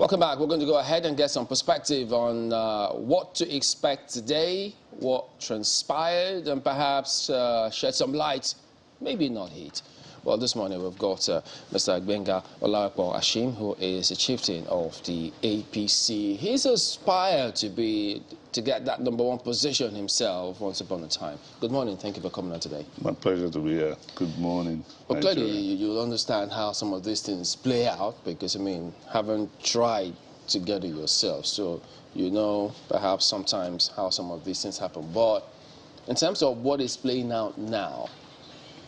Welcome back. We're going to go ahead and get some perspective on what to expect today, what transpired, and perhaps shed some light, maybe not heat. Well, this morning we've got Mr. Agbenga Olapo Ashim, who is the chieftain of the APC. He's aspired to get that #1 position himself once upon a time. Good morning. Thank you for coming on today. My pleasure to be here. Good morning. Well, clearly you'll understand how some of these things play out because, I mean, haven't tried to get it yourself. So you know perhaps sometimes how some of these things happen. But in terms of what is playing out now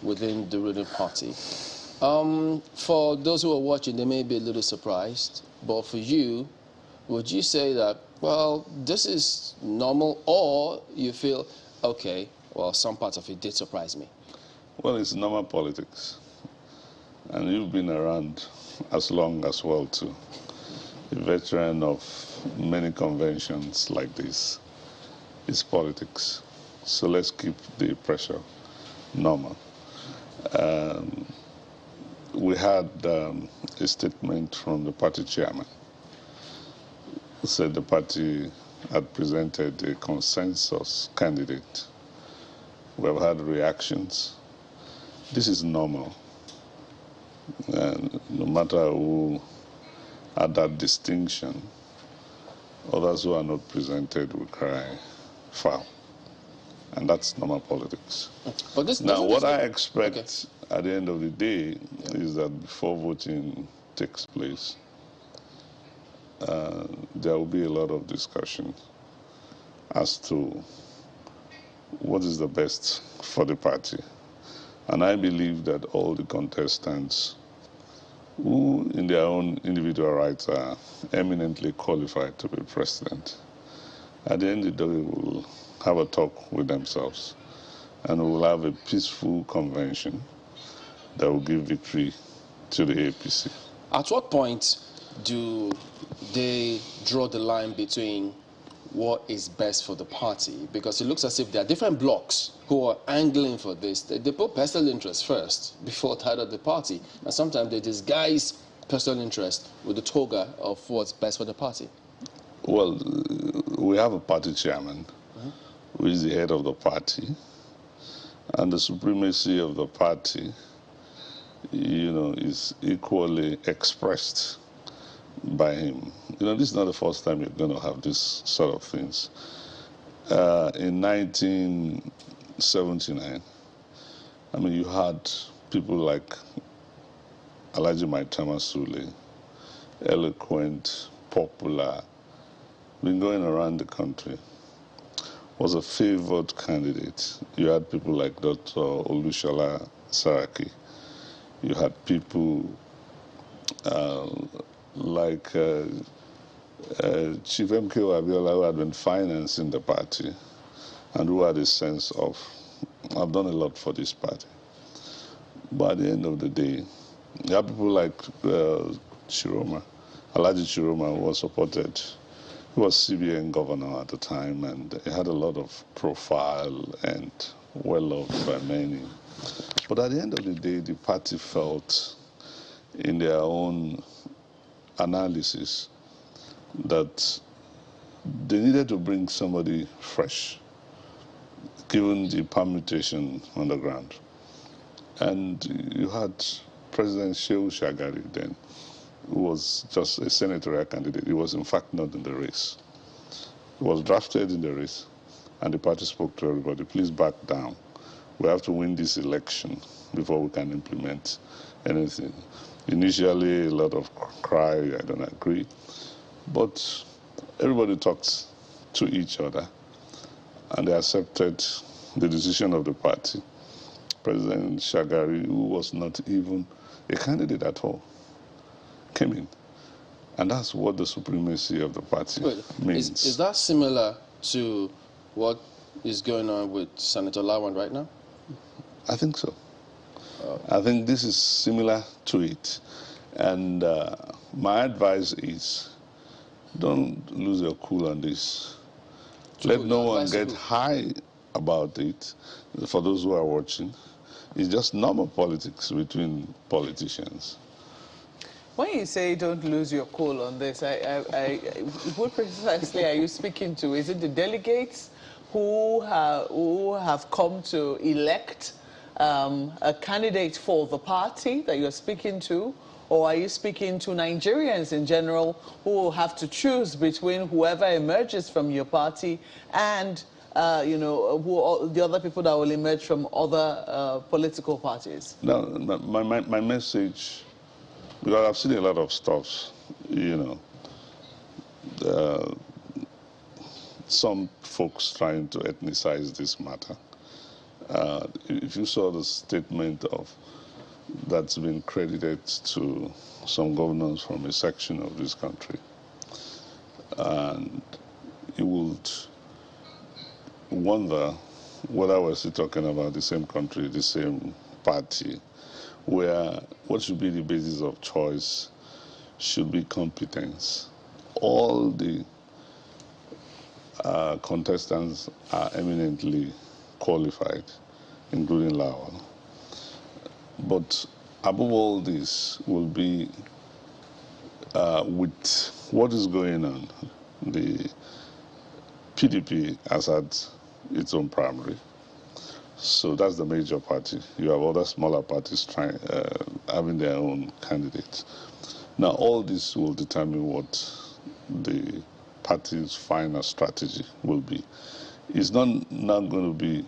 within the ruling party, for those who are watching, they may be a little surprised. But for you, would you say that, well, this is normal, or you feel, okay, well, some parts of it did surprise me? Well, it's normal politics. And you've been around as long as well, too. A veteran of many conventions like this. It's politics. So let's keep the pressure normal. We had a statement from the party chairman who said the party had presented a consensus candidate. We have had reactions. This is normal. And no matter who had that distinction, others who are not presented will cry foul. And that's normal politics. But now, what I expect at the end of the day is that before voting takes place, there will be a lot of discussion as to what is the best for the party. And I believe that all the contestants who, in their own individual rights, are eminently qualified to be president, at the end of the day, will have a talk with themselves, and we'll have a peaceful convention that will give victory to the APC. At what point do they draw the line between what is best for the party? Because it looks as if there are different blocs who are angling for this. They put personal interest first before that of the party, and sometimes they disguise personal interest with the toga of what's best for the party. Well, we have a party chairman who is the head of the party, and the supremacy of the party, you know, is equally expressed by him. You know, this is not the first time you're going to have this sort of things. In 1979, I mean, you had people like Alhaji Maitama Sule, eloquent, popular, been going around the country, was a favored candidate. You had people like Dr. Olushola Saraki. You had people like Chief M.K.O. Abiola, who had been financing the party and who had a sense of, I've done a lot for this party. But at the end of the day, you have people like Chiroma, Alhaji Chiroma, who was supported. He was CBN governor at the time, and he had a lot of profile and well-loved by many. But at the end of the day, the party felt in their own analysis that they needed to bring somebody fresh, given the permutation on the ground. And you had President Shehu Shagari then, who was just a senatorial candidate. He was in fact not in the race. He was drafted in the race, and the party spoke to everybody, please back down. We have to win this election before we can implement anything. Initially, a lot of cry, I don't agree. But everybody talked to each other, and they accepted the decision of the party. President Shagari, who was not even a candidate at all, came in. And that's what the supremacy of the party means. Is that similar to what is going on with Senator Lawan right now? I think so. I think this is similar to it. And my advice is, don't lose your cool on this. Let no one get high about it. For those who are watching, it's just normal politics between politicians. When you say don't lose your cool on this, what precisely are you speaking to? Is it the delegates who have come to elect a candidate for the party that you're speaking to? Or are you speaking to Nigerians in general who will have to choose between whoever emerges from your party and you know, the other people that will emerge from other political parties? No, my message, because I've seen a lot of stuff, you know, some folks trying to ethnicize this matter. If you saw the statement that's been credited to some governors from a section of this country, and you would wonder whether we're still talking about the same country, the same party, where what should be the basis of choice should be competence. All the contestants are eminently qualified, including Lawal. But above all this will be with what is going on. The PDP has had its own primary, so that's the major party. You have other smaller parties having their own candidates. Now, all this will determine what the party's final strategy will be. It's not going to be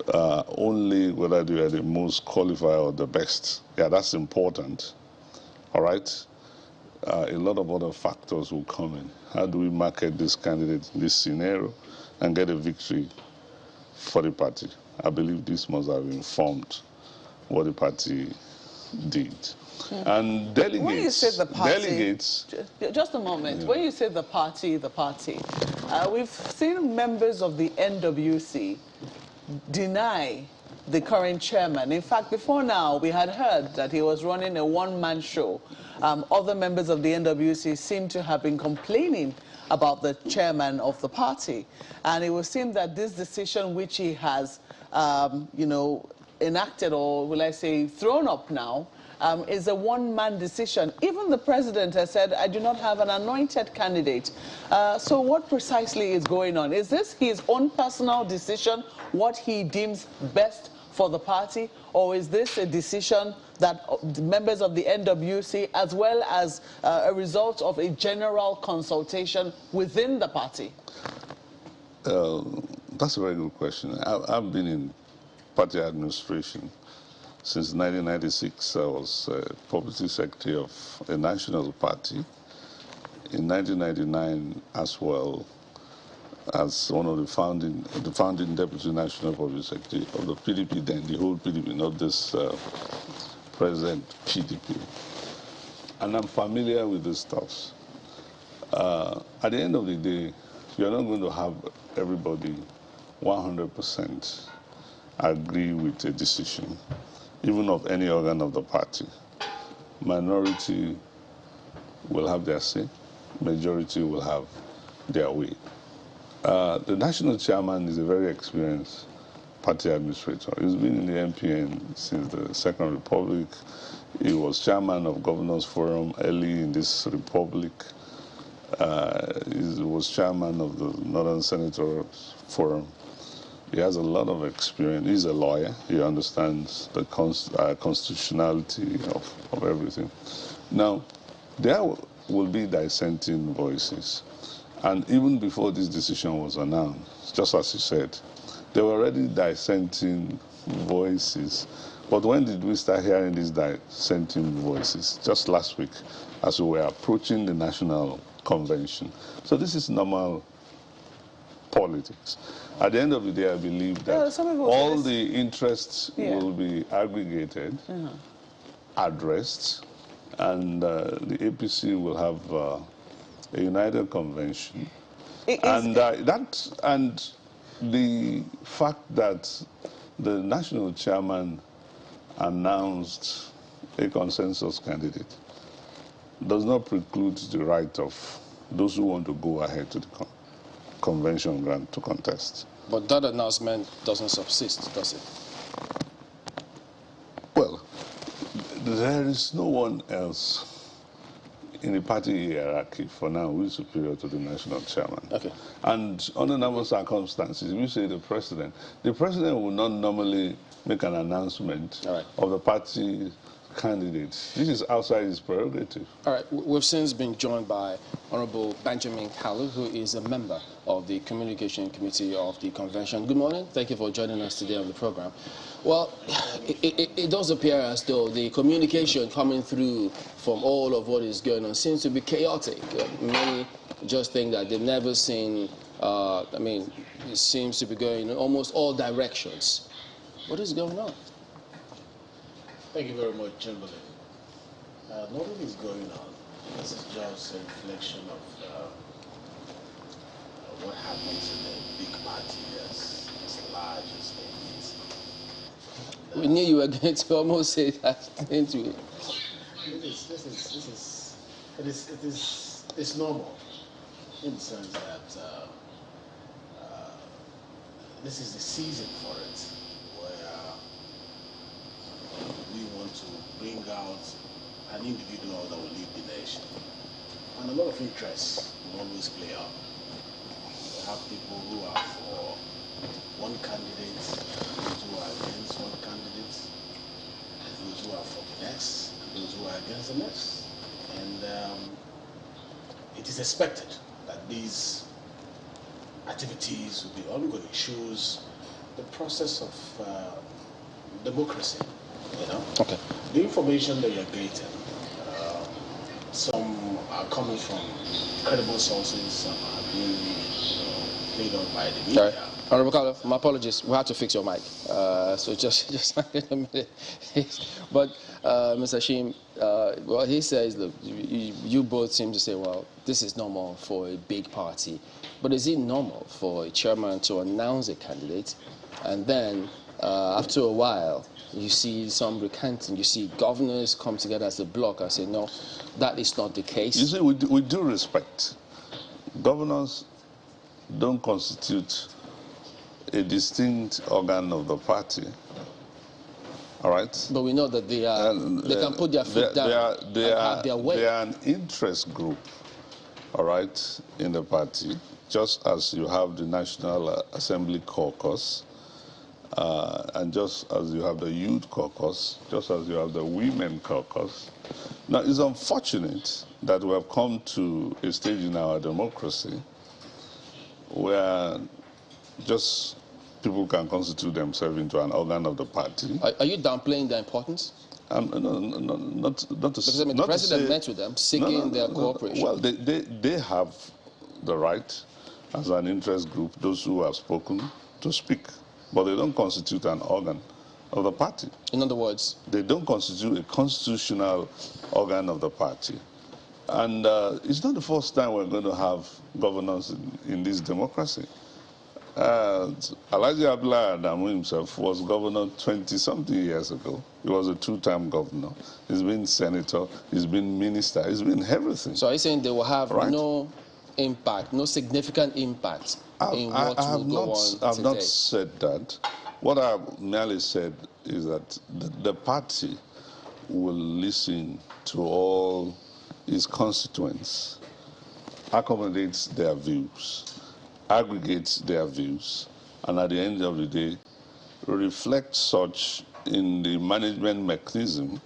only whether they are the most qualified or the best. Yeah, that's important. All right? A lot of other factors will come in. How do we market this candidate in this scenario and get a victory for the party? I believe this must have informed what the party did. And delegates... When you say the party... Delegates... Just a moment. Yeah. When you say the party, we've seen members of the NWC deny the current chairman. In fact, before now, we had heard that he was running a one-man show. Other members of the NWC seem to have been complaining about the chairman of the party. And it would seem that this decision which he has, you know, enacted, or will I say thrown up now, is a one-man decision. Even the president has said, I do not have an anointed candidate. So what precisely is going on? Is this his own personal decision, what he deems best for the party, or is this a decision that members of the NWC, as well as a result of a general consultation within the party? That's a very good question. I've been in party administration since 1996. I was publicity secretary of a national party. In 1999 as well, as one of the founding deputy national public secretary of the PDP, then the whole PDP, not this present PDP. And I'm familiar with this stuff. At the end of the day, you're not going to have everybody 100% agree with a decision, even of any organ of the party. Minority will have their say, majority will have their way. The national chairman is a very experienced party administrator. He's been in the MPN since the Second Republic. He was chairman of Governors Forum early in this republic. He was chairman of the Northern Senators Forum. He has a lot of experience. He's a lawyer. He understands the constitutionality of everything. Now, there will be dissenting voices. And even before this decision was announced, just as you said, there were already dissenting voices. But when did we start hearing these dissenting voices? Just last week, as we were approaching the national convention. So this is normal politics. At the end of the day, I believe that all the interests will be aggregated, addressed, and the APC will have a united convention. And the fact that the national chairman announced a consensus candidate does not preclude the right of those who want to go ahead to the convention grant to contest. But that announcement doesn't subsist, does it? Well, there is no one else in the party hierarchy, for now, who is superior to the national chairman. Okay. And under normal circumstances, if you say the president will not normally make an announcement of the party candidates. This is outside his prerogative. All right. We've since been joined by Honorable Benjamin Kalu, who is a member of the Communication Committee of the Convention. Good morning. Thank you for joining us today on the program. Well, it does appear as though the communication coming through from all of what is going on seems to be chaotic. Many just think that they've never seen, it seems to be going in almost all directions. What is going on? Thank you very much, Chamberlain. Nothing is going on. This is just a reflection of what happens in a big party as large as it is. We knew you were going to almost say that, didn't we? It's normal in the sense that this is the season for it, where we want to bring out an individual that will lead the nation. And a lot of interests will always play out. We have people who are for one candidate, those who are against one candidate, those who are for the next, and those who are against the next. And it is expected that these activities will be ongoing. It shows the process of democracy. You know? Okay. The information that you're getting, some are coming from credible sources, some are being played on by the media. Sorry. Honorable Kalu, my apologies. We had to fix your mic. So just a minute. But Mr. Shim, well, he says, look, you both seem to say, well, this is normal for a big party. But is it normal for a chairman to announce a candidate and then after a while, you see some recanting, you see governors come together as a bloc and say, no, that is not the case? You see, with due respect, governors don't constitute a distinct organ of the party. All right? But we know that they can put their foot down and have their way. They are an interest group, all right, in the party, just as you have the National Assembly caucus, and just as you have the youth caucus, just as you have the women caucus. Now, it's unfortunate that we have come to a stage in our democracy where just people can constitute themselves into an organ of the party. Are you downplaying their importance? Not to because I mean, the president met with them, seeking their cooperation. Well, they have the right, as an interest group, those who have spoken, to speak. But they don't constitute an organ of the party. In other words? They don't constitute a constitutional organ of the party. And it's not the first time we're going to have governors in this democracy. Alhaji Abdullahi Adamu himself was governor 20-something years ago. He was a two-time governor. He's been senator, he's been minister, he's been everything. So are you saying they will have no impact, no significant impact in what will go on today? I've not said that. What I merely said is that the party will listen to all its constituents, accommodates their views, aggregates their views, and at the end of the day, reflect such in the management mechanism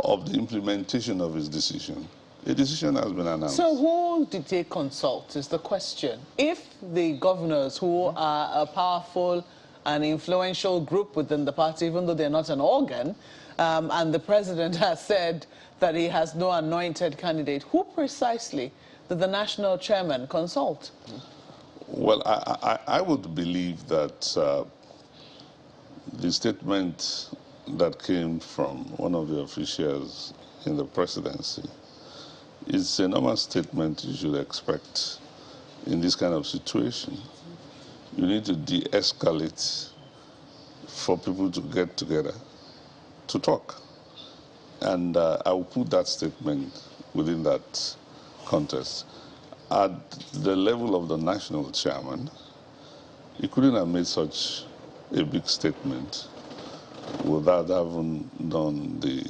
of the implementation of its decision. A decision has been announced. So who did they consult is the question. If the governors, who are a powerful and influential group within the party, even though they're not an organ, and the president has said that he has no anointed candidate, who precisely did the national chairman consult? Well, I would believe that the statement that came from one of the officials in the presidency is a normal statement you should expect in this kind of situation. You need to de-escalate for people to get together to talk. And I will put that statement within that context. At the level of the national chairman, he couldn't have made such a big statement without having done the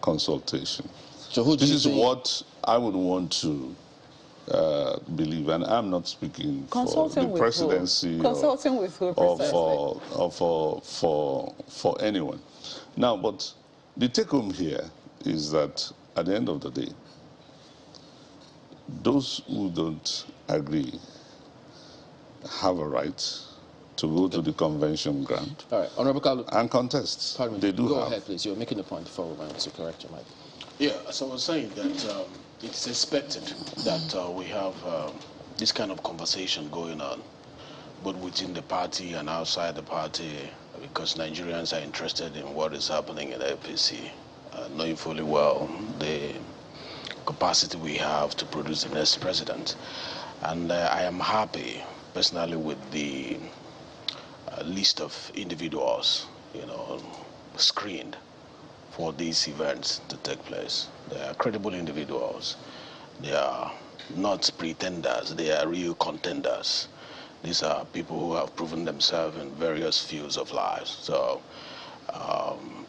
consultation. So who do this you is think? what I would want to believe, and I'm not speaking for Consulting the with presidency who? Consulting with who or precisely? for anyone. Now, but the take home here is that at the end of the day, those who don't agree have a right to go to the convention ground All right, Honorable Kalu. and contest. Pardon me. They do Go have. ahead, please. You're making a point before we went to correct your mic. Yeah, so I was saying that it's expected that we have this kind of conversation going on, both within the party and outside the party, because Nigerians are interested in what is happening in the APC, knowing fully well the capacity we have to produce the next president. And I am happy, personally, with the list of individuals, screened for these events to take place. They are credible individuals. They are not pretenders. They are real contenders. These are people who have proven themselves in various fields of life. So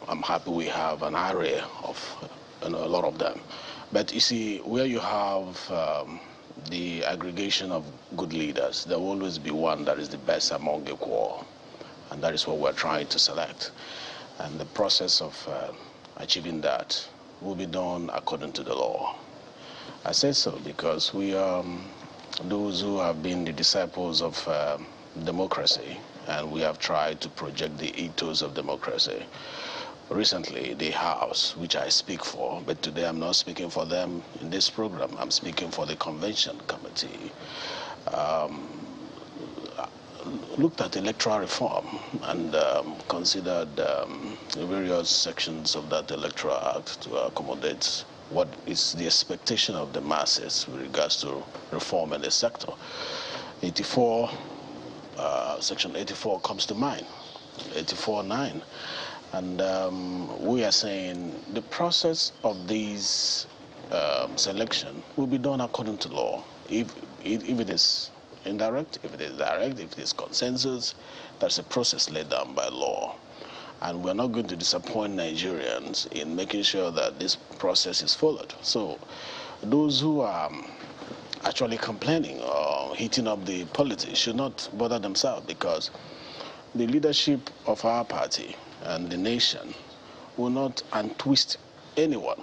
I'm happy we have an array of a lot of them. But you see, where you have the aggregation of good leaders, there will always be one that is the best among equal. And that is what we're trying to select. And the process of achieving that will be done according to the law. I say so because we are those who have been the disciples of democracy, and we have tried to project the ethos of democracy. Recently, the House, which I speak for, but today I'm not speaking for them in this program, I'm speaking for the Convention Committee, looked at electoral reform and considered various sections of that electoral act to accommodate what is the expectation of the masses with regards to reform in the sector. 84, Section 84 comes to mind, 84.9. And we are saying the process of these selection will be done according to law. If it is indirect, if it is direct, if it is consensus, that's a process laid down by law. And we're not going to disappoint Nigerians in making sure that this process is followed. So those who are actually complaining or heating up the politics should not bother themselves, because the leadership of our party and the nation will not untwist anyone.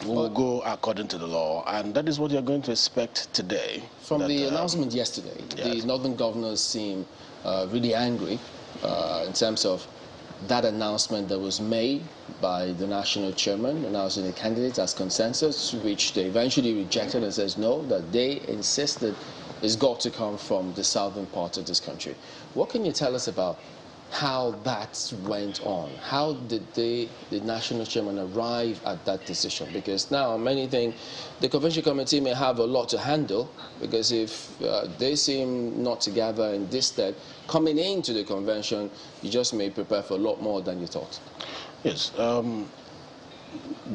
We will go according to the law, and that is what you're going to expect today. From the announcement yesterday, yes, the northern governors seem really angry in terms of that announcement that was made by the national chairman announcing the candidates as consensus, which they eventually rejected and says no, that they insisted it's got to come from the southern part of this country. What can you tell us about how that went on? How did the national chairman arrive at that decision? Because now many think the convention committee may have a lot to handle, because if they seem not to gather in this step, coming into the convention, you just may prepare for a lot more than you thought. Yes,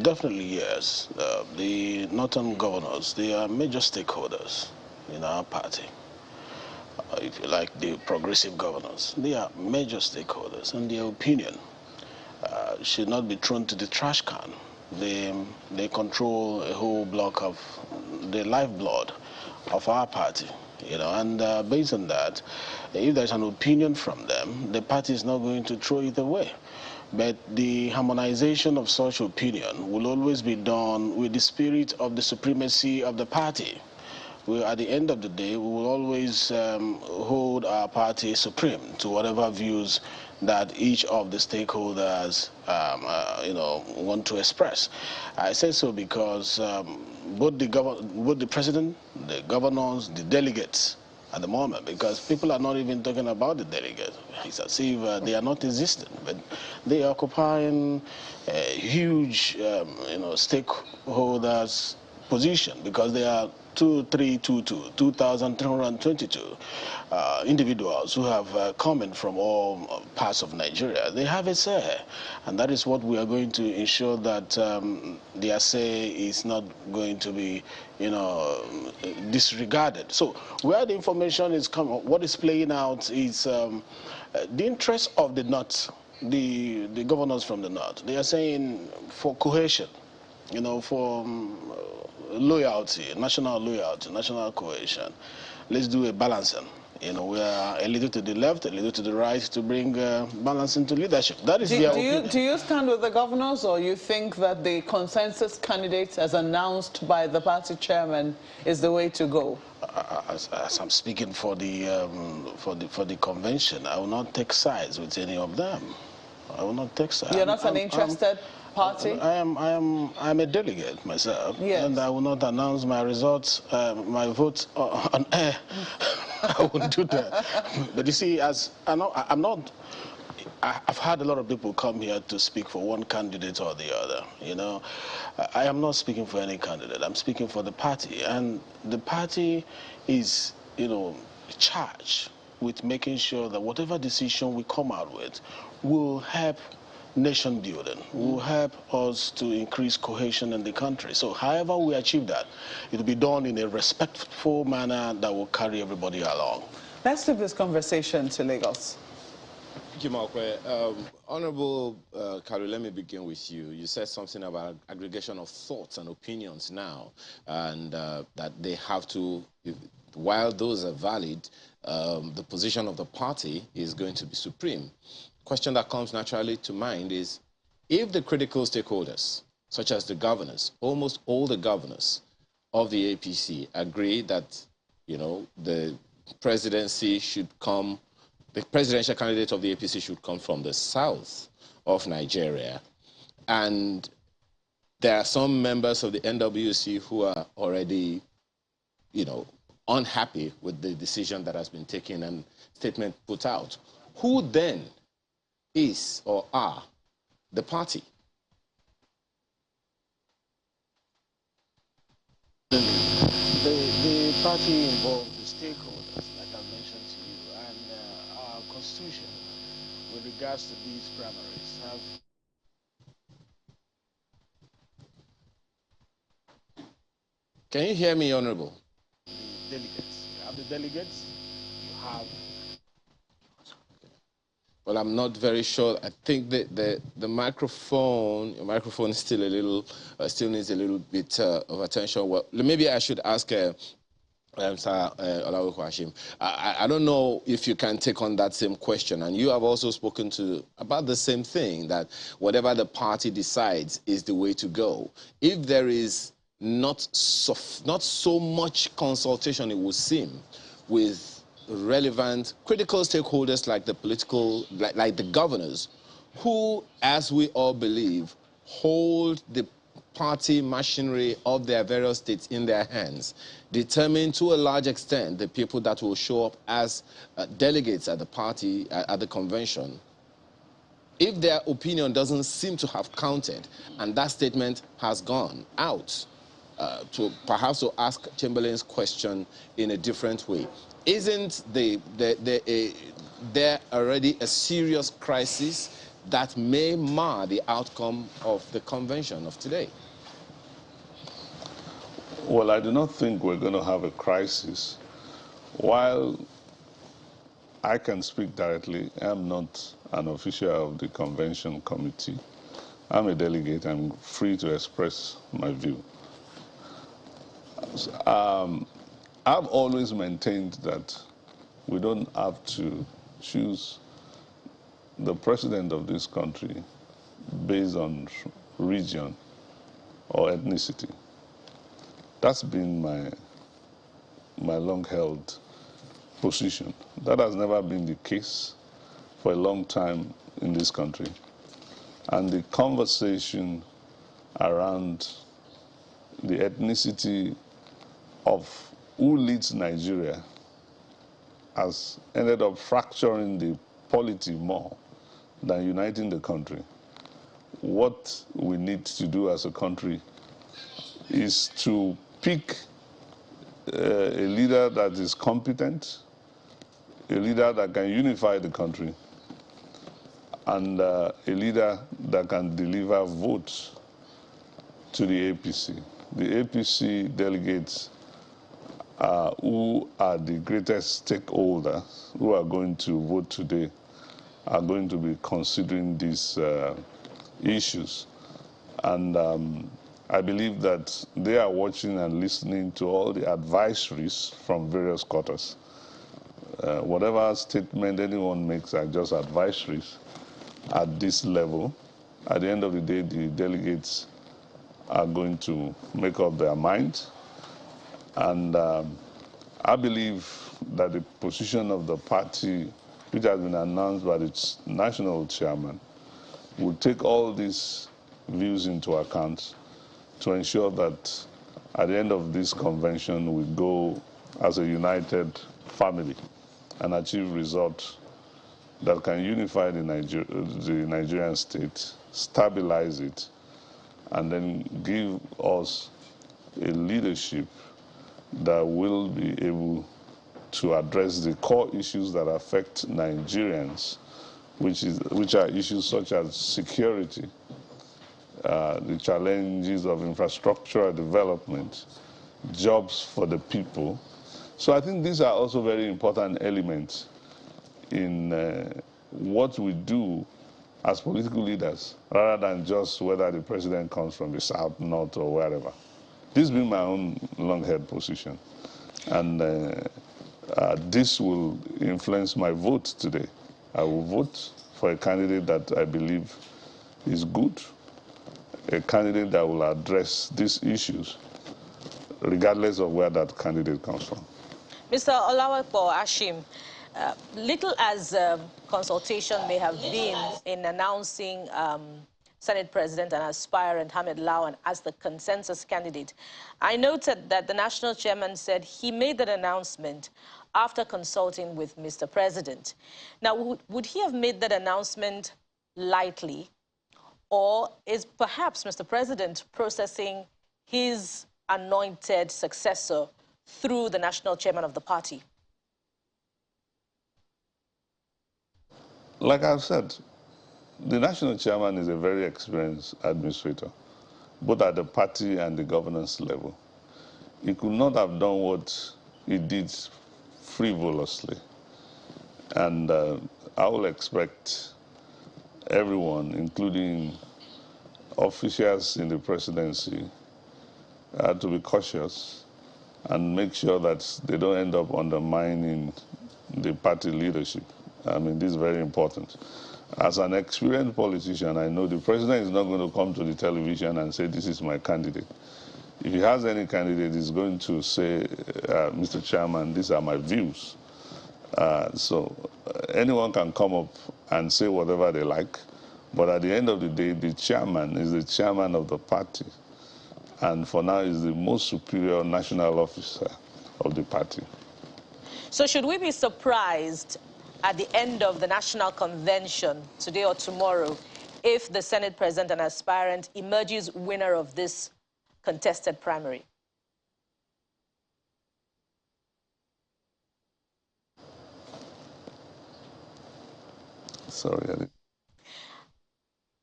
definitely yes. The northern governors, they are major stakeholders in our party. If you like, the progressive governors, they are major stakeholders, and their opinion should not be thrown to the trash can. They control a whole block of the lifeblood of our party, and based on that, if there's an opinion from them, the party is not going to throw it away. But the harmonization of such opinion will always be done with the spirit of the supremacy of the party. At the end of the day, we will always hold our party supreme to whatever views that each of the stakeholders, want to express. I say so because both the president, the governors, the delegates at the moment, because people are not even talking about the delegates. It's as if they are not existent, but they are occupying a huge, stakeholders' position, because they are 2,322 individuals who have come in from all parts of Nigeria. They have a say, and that is what we are going to ensure, that their say is not going to be, disregarded. So where the information is coming, what is playing out is the interest of the North, the governors from the North. They are saying for cohesion, you know, for loyalty, national cohesion, let's do a balancing. You know, we are a little to the left, a little to the right to bring balance into leadership. That is their opinion. Do you stand with the governors, or you think that the consensus candidate as announced by the party chairman is the way to go? As I'm speaking for the convention, I will not take sides with any of them. I will not take sides. You're not an interested party? I'm a delegate myself, yes. And I will not announce my results, my votes on air. I won't do that. But you see, I've had a lot of people come here to speak for one candidate or the other. You know, I am not speaking for any candidate. I'm speaking for the party, and the party is, you know, charged with making sure that whatever decision we come out with will help nation building, will help us to increase cohesion in the country. So however we achieve that, it will be done in a respectful manner that will carry everybody along. Let's leave this conversation to Lagos. Thank you, Malkwe. Honorable Kalu, let me begin with you. You said something about aggregation of thoughts and opinions now, and that they have to, while those are valid, the position of the party is going to be supreme. Question that comes naturally to mind is, if the critical stakeholders, such as the governors, almost all the governors of the APC agree that, you know, the presidency should come, the presidential candidate of the APC should come from the south of Nigeria, and there are some members of the NWC who are already, you know, unhappy with the decision that has been taken and statement put out, who then is or are the party? The party involves the stakeholders, like I mentioned to you, and our constitution, with regards to these primaries, have. Can you hear me, Honorable? The delegates. You have the delegates, you have. Well, I'm not very sure. I think the microphone, your microphone is still a little, still needs a little bit of attention. Well, maybe I should ask Sir Olawu Hashim. I don't know if you can take on that same question. And you have also spoken to about the same thing, that whatever the party decides is the way to go. If there is not so much consultation, it would seem, with relevant critical stakeholders like the political, like the governors, who, as we all believe, hold the party machinery of their various states in their hands, determine to a large extent the people that will show up as delegates at the party, at the convention. If their opinion doesn't seem to have counted and that statement has gone out, to perhaps to ask Chamberlain's question in a different way, isn't there already a serious crisis that may mar the outcome of the convention of today? Well, I do not think we're going to have a crisis. While I can speak directly, I'm not an official of the convention committee. I'm a delegate. I'm free to express my view. I've always maintained that we don't have to choose the president of this country based on region or ethnicity. That's been my long-held position. That has never been the case for a long time in this country. And the conversation around the ethnicity of who leads Nigeria has ended up fracturing the polity more than uniting the country. What we need to do as a country is to pick a leader that is competent, a leader that can unify the country, and a leader that can deliver votes to the APC. The APC delegates who are the greatest stakeholders who are going to vote today are going to be considering these issues. And I believe that they are watching and listening to all the advisories from various quarters. Whatever statement anyone makes are just advisories at this level. At the end of the day, the delegates are going to make up their mind. And I believe that the position of the party, which has been announced by its national chairman, will take all these views into account to ensure that at the end of this convention, we go as a united family and achieve results that can unify the Nigerian state, stabilize it, and then give us a leadership that will be able to address the core issues that affect Nigerians, which are issues such as security, the challenges of infrastructural development, jobs for the people. So I think these are also very important elements in what we do as political leaders, rather than just whether the president comes from the south, north, or wherever. This has been my own long-held position, and this will influence my vote today. I will vote for a candidate that I believe is good, a candidate that will address these issues, regardless of where that candidate comes from. Mr. Olawepo Ashim, little as consultation may have been in announcing Senate President and aspirant Hamid Lawan as the consensus candidate, I noted that the national chairman said he made that announcement after consulting with Mr. President. Now, would he have made that announcement lightly, or is perhaps Mr. President processing his anointed successor through the national chairman of the party? Like I've said, the national chairman is a very experienced administrator, both at the party and the governance level. He could not have done what he did frivolously. And I will expect everyone, including officials in the presidency, to be cautious and make sure that they don't end up undermining the party leadership. I mean, this is very important. As an experienced politician, I know the president is not going to come to the television and say, this is my candidate. If he has any candidate, he's going to say, Mr. Chairman, these are my views. So anyone can come up and say whatever they like, but at the end of the day, the chairman is the chairman of the party, and for now is the most superior national officer of the party. So should we be surprised at the end of the national convention, today or tomorrow, if the Senate president and aspirant emerges winner of this contested primary? Sorry, I didn't.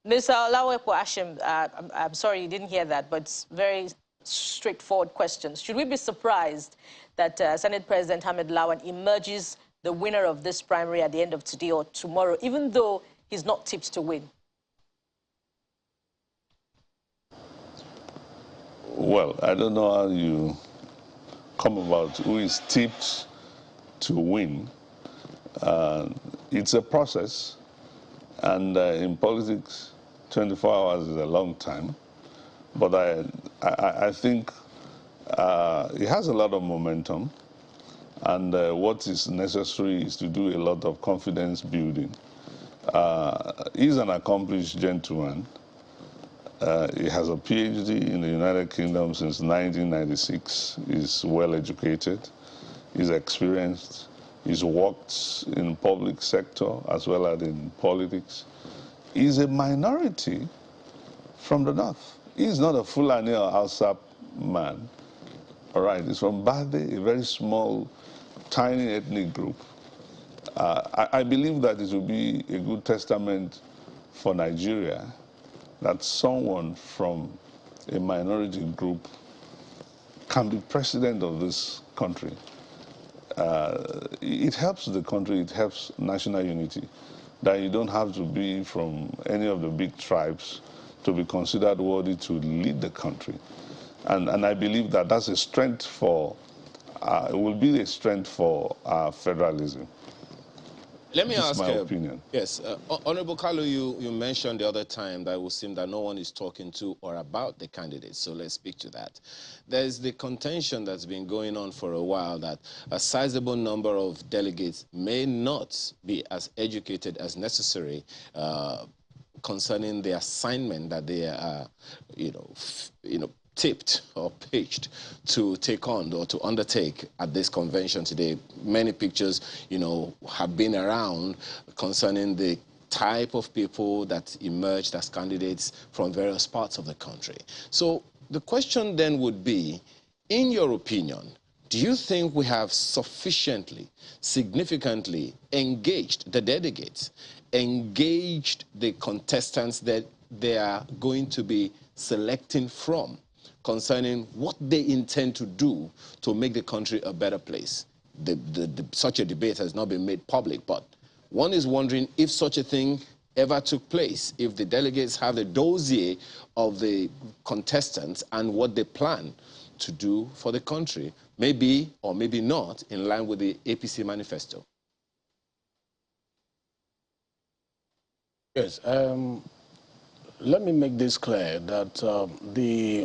Mr. Olawepo Ashim, I'm sorry you didn't hear that, but it's very straightforward questions. Should we be surprised that Senate President Hamid Lawan emerges the winner of this primary at the end of today or tomorrow, even though he's not tipped to win? Well, I don't know how you come about who is tipped to win. It's a process, and in politics, 24 hours is a long time. But I think it has a lot of momentum, and what is necessary is to do a lot of confidence building. He's an accomplished gentleman. He has a PhD in the United Kingdom since 1996. He's well educated. He's experienced. He's worked in public sector as well as in politics. He's a minority from the north. He's not a Fulani or Hausa man. All right, he's from Bade, a very small, tiny ethnic group. I believe that it will be a good testament for Nigeria that someone from a minority group can be president of this country. It helps the country, it helps national unity, that you don't have to be from any of the big tribes to be considered worthy to lead the country. And I believe that that's a strength for, it will be a strength for federalism. Let me This is ask my opinion. Yes, Honorable Kalu, you mentioned the other time that it would seem that no one is talking to or about the candidates, so let's speak to that. There's the contention that's been going on for a while that a sizable number of delegates may not be as educated as necessary concerning the assignment that they are, tipped or pitched to take on or to undertake at this convention today. Many pictures, have been around concerning the type of people that emerged as candidates from various parts of the country. So the question then would be, in your opinion, do you think we have sufficiently, significantly engaged the delegates, engaged the contestants that they are going to be selecting from, concerning what they intend to do to make the country a better place? Such a debate has not been made public, but one is wondering if such a thing ever took place, if the delegates have the dossier of the contestants and what they plan to do for the country, maybe or maybe not in line with the APC manifesto. Yes, let me make this clear that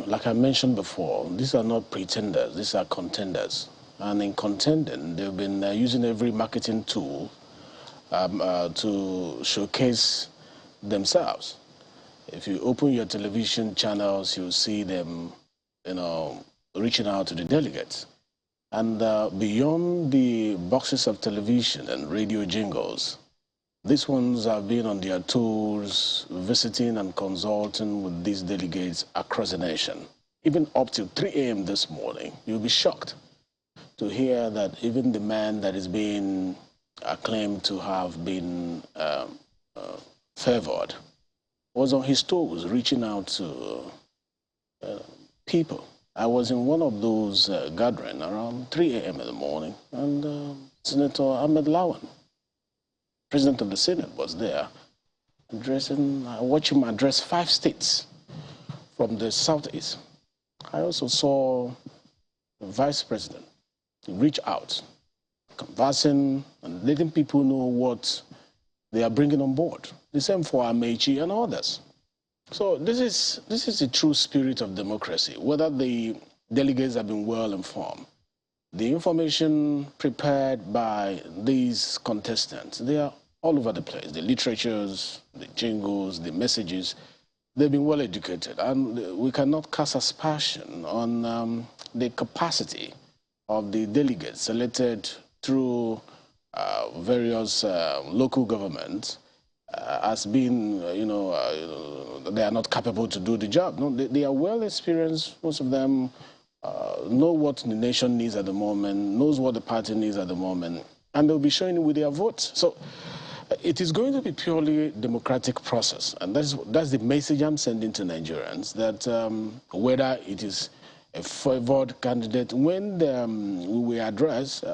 like I mentioned before, these are not pretenders, these are contenders. And in contending, they've been using every marketing tool to showcase themselves. If you open your television channels, you'll see them, reaching out to the delegates. And beyond the boxes of television and radio jingles, these ones have been on their tours, visiting and consulting with these delegates across the nation. Even up till 3 a.m. this morning, you'll be shocked to hear that even the man that is being claimed to have been favored was on his toes, reaching out to people. I was in one of those gatherings around 3 a.m. in the morning, and Senator Ahmed Lawan, President of the Senate, was there, I watched him address 5 states from the Southeast. I also saw the Vice President reach out, conversing and letting people know what they are bringing on board. The same for Amechi and others. So this is the true spirit of democracy, whether the delegates have been well informed. The information prepared by these contestants, they are all over the place. The literatures, the jingles, the messages, they've been well educated. And we cannot cast aspersion on the capacity of the delegates selected through various local governments as being, they are not capable to do the job. No, they are well experienced. Most of them know what the nation needs at the moment, knows what the party needs at the moment, and they'll be showing it with their votes. So it is going to be purely democratic process, and that's the message I'm sending to Nigerians, that whether it is a favored candidate, when we address,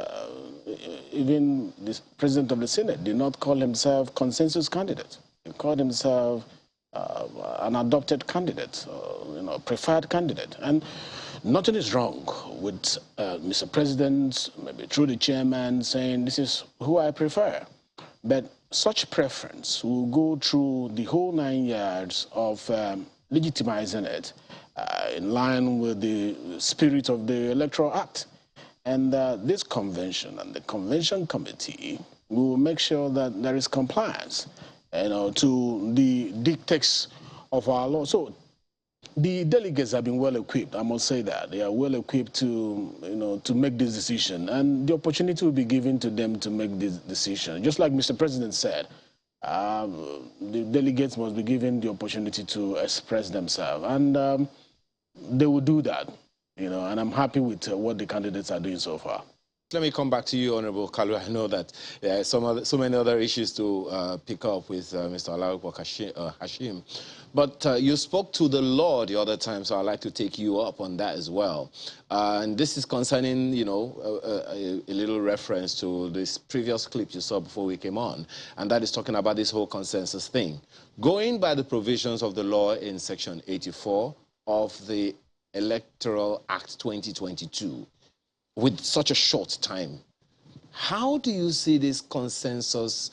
even the President of the Senate did not call himself consensus candidate. He called himself an adopted candidate, preferred candidate. And nothing is wrong with Mr. President, maybe through the chairman, saying this is who I prefer. But such preference will go through the whole 9 yards of legitimizing it in line with the spirit of the Electoral Act. And this convention and the convention committee will make sure that there is compliance, to the dictates of our law. So the delegates have been well equipped. I must say that they are well equipped to, to make this decision, and the opportunity will be given to them to make this decision. Just like Mr. President said, the delegates must be given the opportunity to express themselves, and they will do that. And I'm happy with what the candidates are doing so far. Let me come back to you, Honorable Kalu. I know that there are so many other issues to pick up with Mr. Olajuwon Hashim. But you spoke to the law the other time, so I'd like to take you up on that as well. And this is concerning, you know, a little reference to this previous clip you saw before we came on, and that is talking about this whole consensus thing. Going by the provisions of the law in Section 84 of the Electoral Act 2022, with such a short time, how do you see this consensus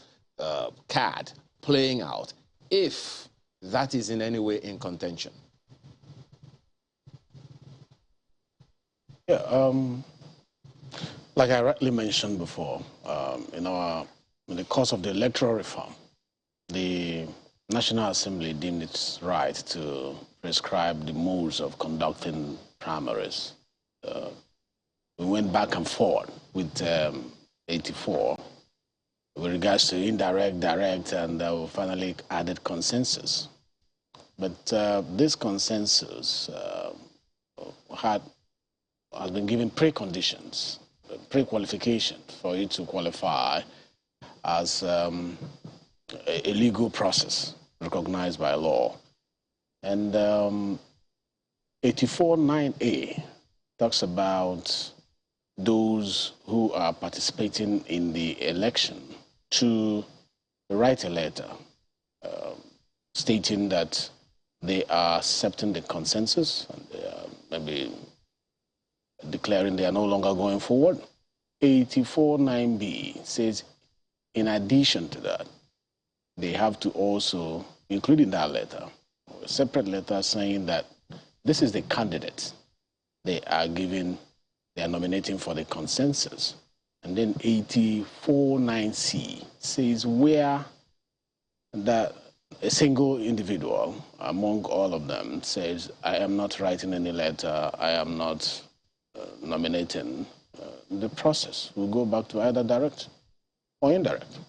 card playing out if that is in any way in contention? Yeah, like I rightly mentioned before, in the course of the electoral reform, the National Assembly deemed its right to prescribe the modes of conducting primaries. We went back and forth with 84 with regards to indirect, direct, and we finally added consensus. But this consensus has been given preconditions, pre-qualification for it to qualify as a legal process recognized by law. And 84.9a talks about those who are participating in the election to write a letter stating that they are accepting the consensus and they are maybe declaring they are no longer going forward. 84.9b says, in addition to that, they have to also include in that letter a separate letter saying that this is the candidate they are giving, they are nominating for the consensus. And then 84.9c says where that a single individual among all of them says, I am not writing any letter, I am not nominating, the process will go back to either direct or indirect.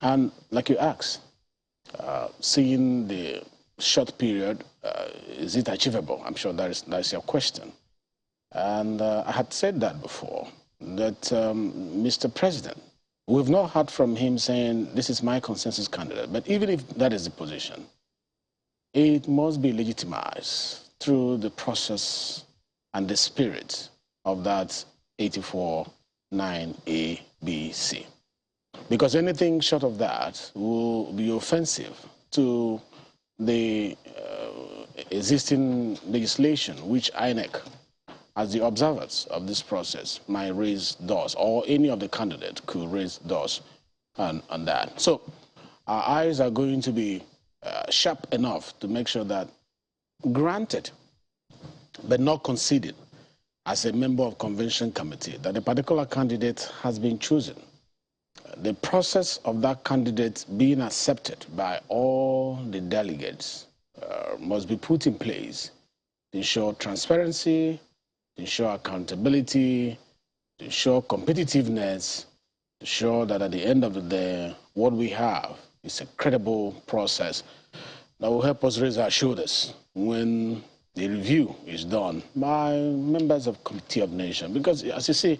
And like you asked, seeing the short period, is it achievable? I'm sure that's your question. And I had said that before, that Mr. President, we've not heard from him saying, this is my consensus candidate. But even if that is the position, it must be legitimized through the process and the spirit of that 84.9a, b, c. Because anything short of that will be offensive to the existing legislation, which INEC, as the observers of this process, might raise doors, or any of the candidates could raise doors on that. So our eyes are going to be sharp enough to make sure that granted, but not conceded, as a member of convention committee, that a particular candidate has been chosen. The process of that candidate being accepted by all the delegates must be put in place to ensure transparency, to ensure accountability, to ensure competitiveness, to ensure that at the end of the day, what we have is a credible process that will help us raise our shoulders when the review is done by members of Committee of Nations. Because, as you see,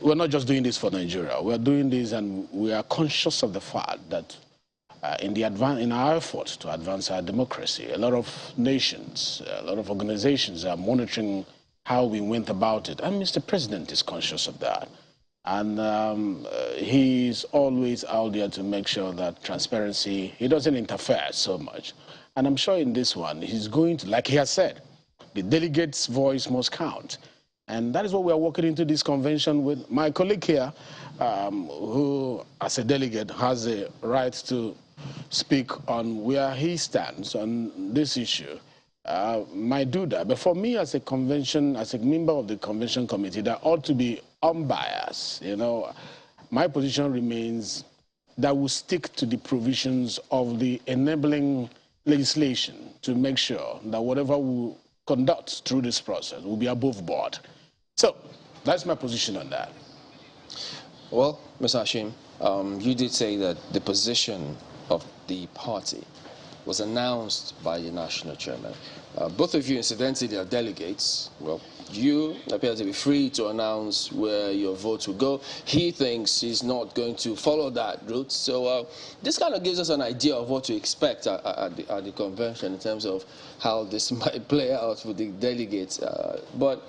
we're not just doing this for Nigeria. We're doing this and we are conscious of the fact that in our effort to advance our democracy, a lot of nations, a lot of organizations are monitoring how we went about it. And Mr. President is conscious of that. And he's always out there to make sure that transparency, he doesn't interfere so much. And I'm sure in this one, he's going to, like he has said, the delegate's voice must count. And that is what we are walking into this convention with. My colleague here, who as a delegate has a right to speak on where he stands on this issue, might do that. But for me as a convention, as a member of the convention committee, that ought to be unbiased. You know, my position remains that we stick to the provisions of the enabling legislation to make sure that whatever we conduct through this process will be above board. So that's my position on that. Well, Mr. Hashim, you did say that the position of the party was announced by the national chairman. Both of you, incidentally, are delegates. Well, you appear to be free to announce where your vote will go. He thinks he's not going to follow that route. So this kind of gives us an idea of what to expect at the convention in terms of how this might play out with the delegates. But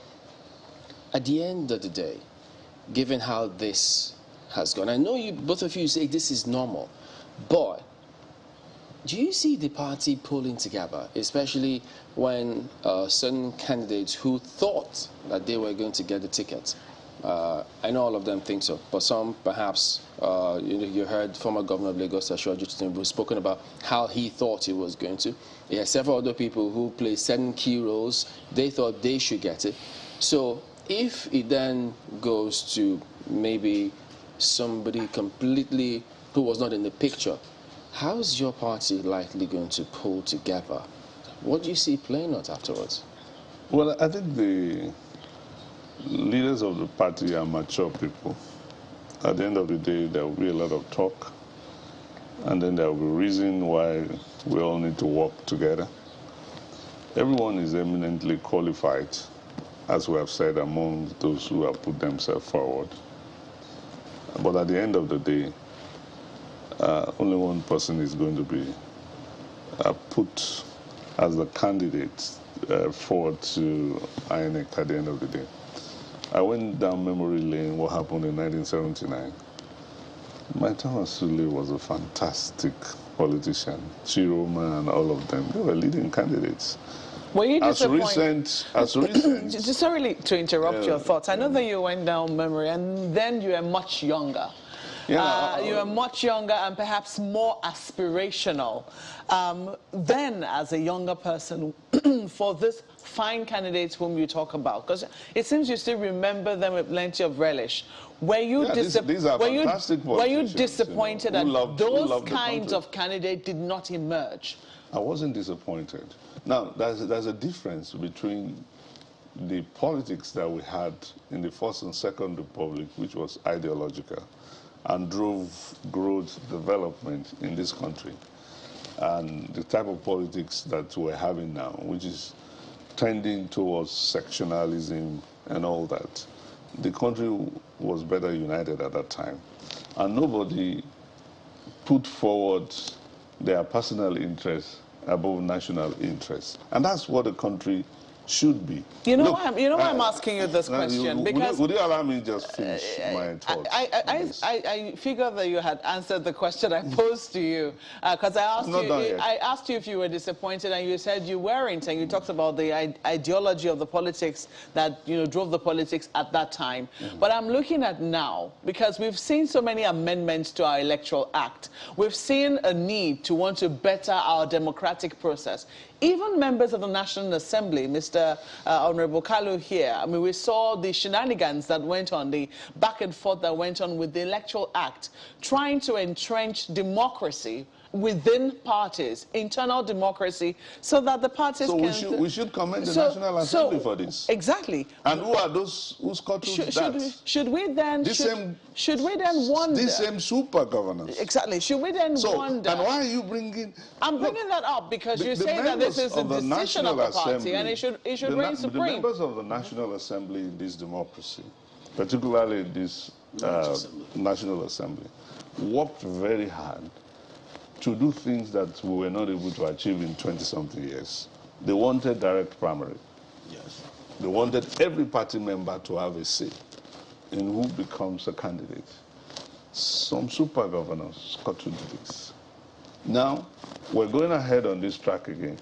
at the end of the day, given how this has gone, I know both of you say this is normal, but do you see the party pulling together, especially when certain candidates who thought that they were going to get the ticket? I know all of them think so, but some perhaps, you heard former Governor of Lagos, who's spoken about how he thought he was going to. There are several other people who play certain key roles. They thought they should get it. So if it then goes to maybe somebody completely who was not in the picture, how is your party likely going to pull together? What do you see playing out afterwards? Well, I think the leaders of the party are mature people. At the end of the day, there will be a lot of talk, and then there will be reason why we all need to work together. Everyone is eminently qualified, as we have said, among those who have put themselves forward. But at the end of the day, only one person is going to be put as the candidate forward to INEC at the end of the day. I went down memory lane, what happened in 1979. Maitama Sule was a fantastic politician. Chiroma and all of them, they were leading candidates. Were you disappointed? As recent. Just sorry to interrupt your thoughts. I know that you went down memory, and then you were much younger. Yeah, you are much younger and perhaps more aspirational. Then, as a younger person, for this fine candidates whom you talk about, because it seems you still remember them with plenty of relish. Were you, these are fantastic were you disappointed that those kinds the of candidates did not emerge? I wasn't disappointed. Now, there's a difference between the politics that we had in the First and Second Republic, which was ideological, and drove growth development in this country, and the type of politics that we're having now, which is tending towards sectionalism and all that. The country was better united at that time, and nobody put forward their personal interests above national interests, and that's what the country should be. You know, why I'm asking you this question? Because would you allow me to just finish my thoughts? I figured that you had answered the question I posed to you, because I asked you if you were disappointed, and you said you weren't, and you talked about the ideology of the politics that drove the politics at that time. But I'm looking at now, because we've seen so many amendments to our Electoral Act. We've seen a need to want to better our democratic process. Even members of the National Assembly, Mr. Honorable Kalu here, I mean, we saw the shenanigans that went on, the back and forth that went on with the Electoral Act, trying to entrench democracy within parties, internal democracy, so that the parties can... we should commend the National Assembly for this. Exactly. And who are those who scuttled that? Should we then wonder... These same super governors. Exactly. Should we then wonder... And why are you bringing... I'm bringing that up because you say that this is a decision of the party and it should reign supreme. The members of the National Assembly in this democracy, particularly this National Assembly, worked very hard to do things that we were not able to achieve in 20-something years. They wanted direct primary. Yes. They wanted every party member to have a say in who becomes a candidate. Some super governors scuttled this. Now, we're going ahead on this track again.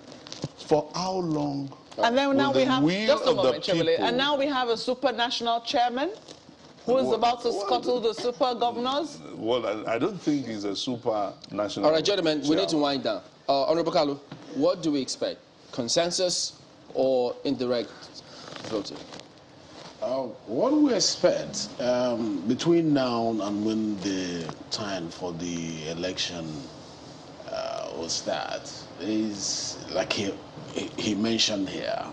For how long? And then now we have, just a moment, Chevrolet, and now we have a supranational chairman who is about to scuttle the super governors? Well, I don't think he's a super national. All right, gentlemen, we need to wind down. Honorable Kalu, what do we expect? Consensus or indirect voting? What we expect between now and when the time for the election will start is, like he mentioned here,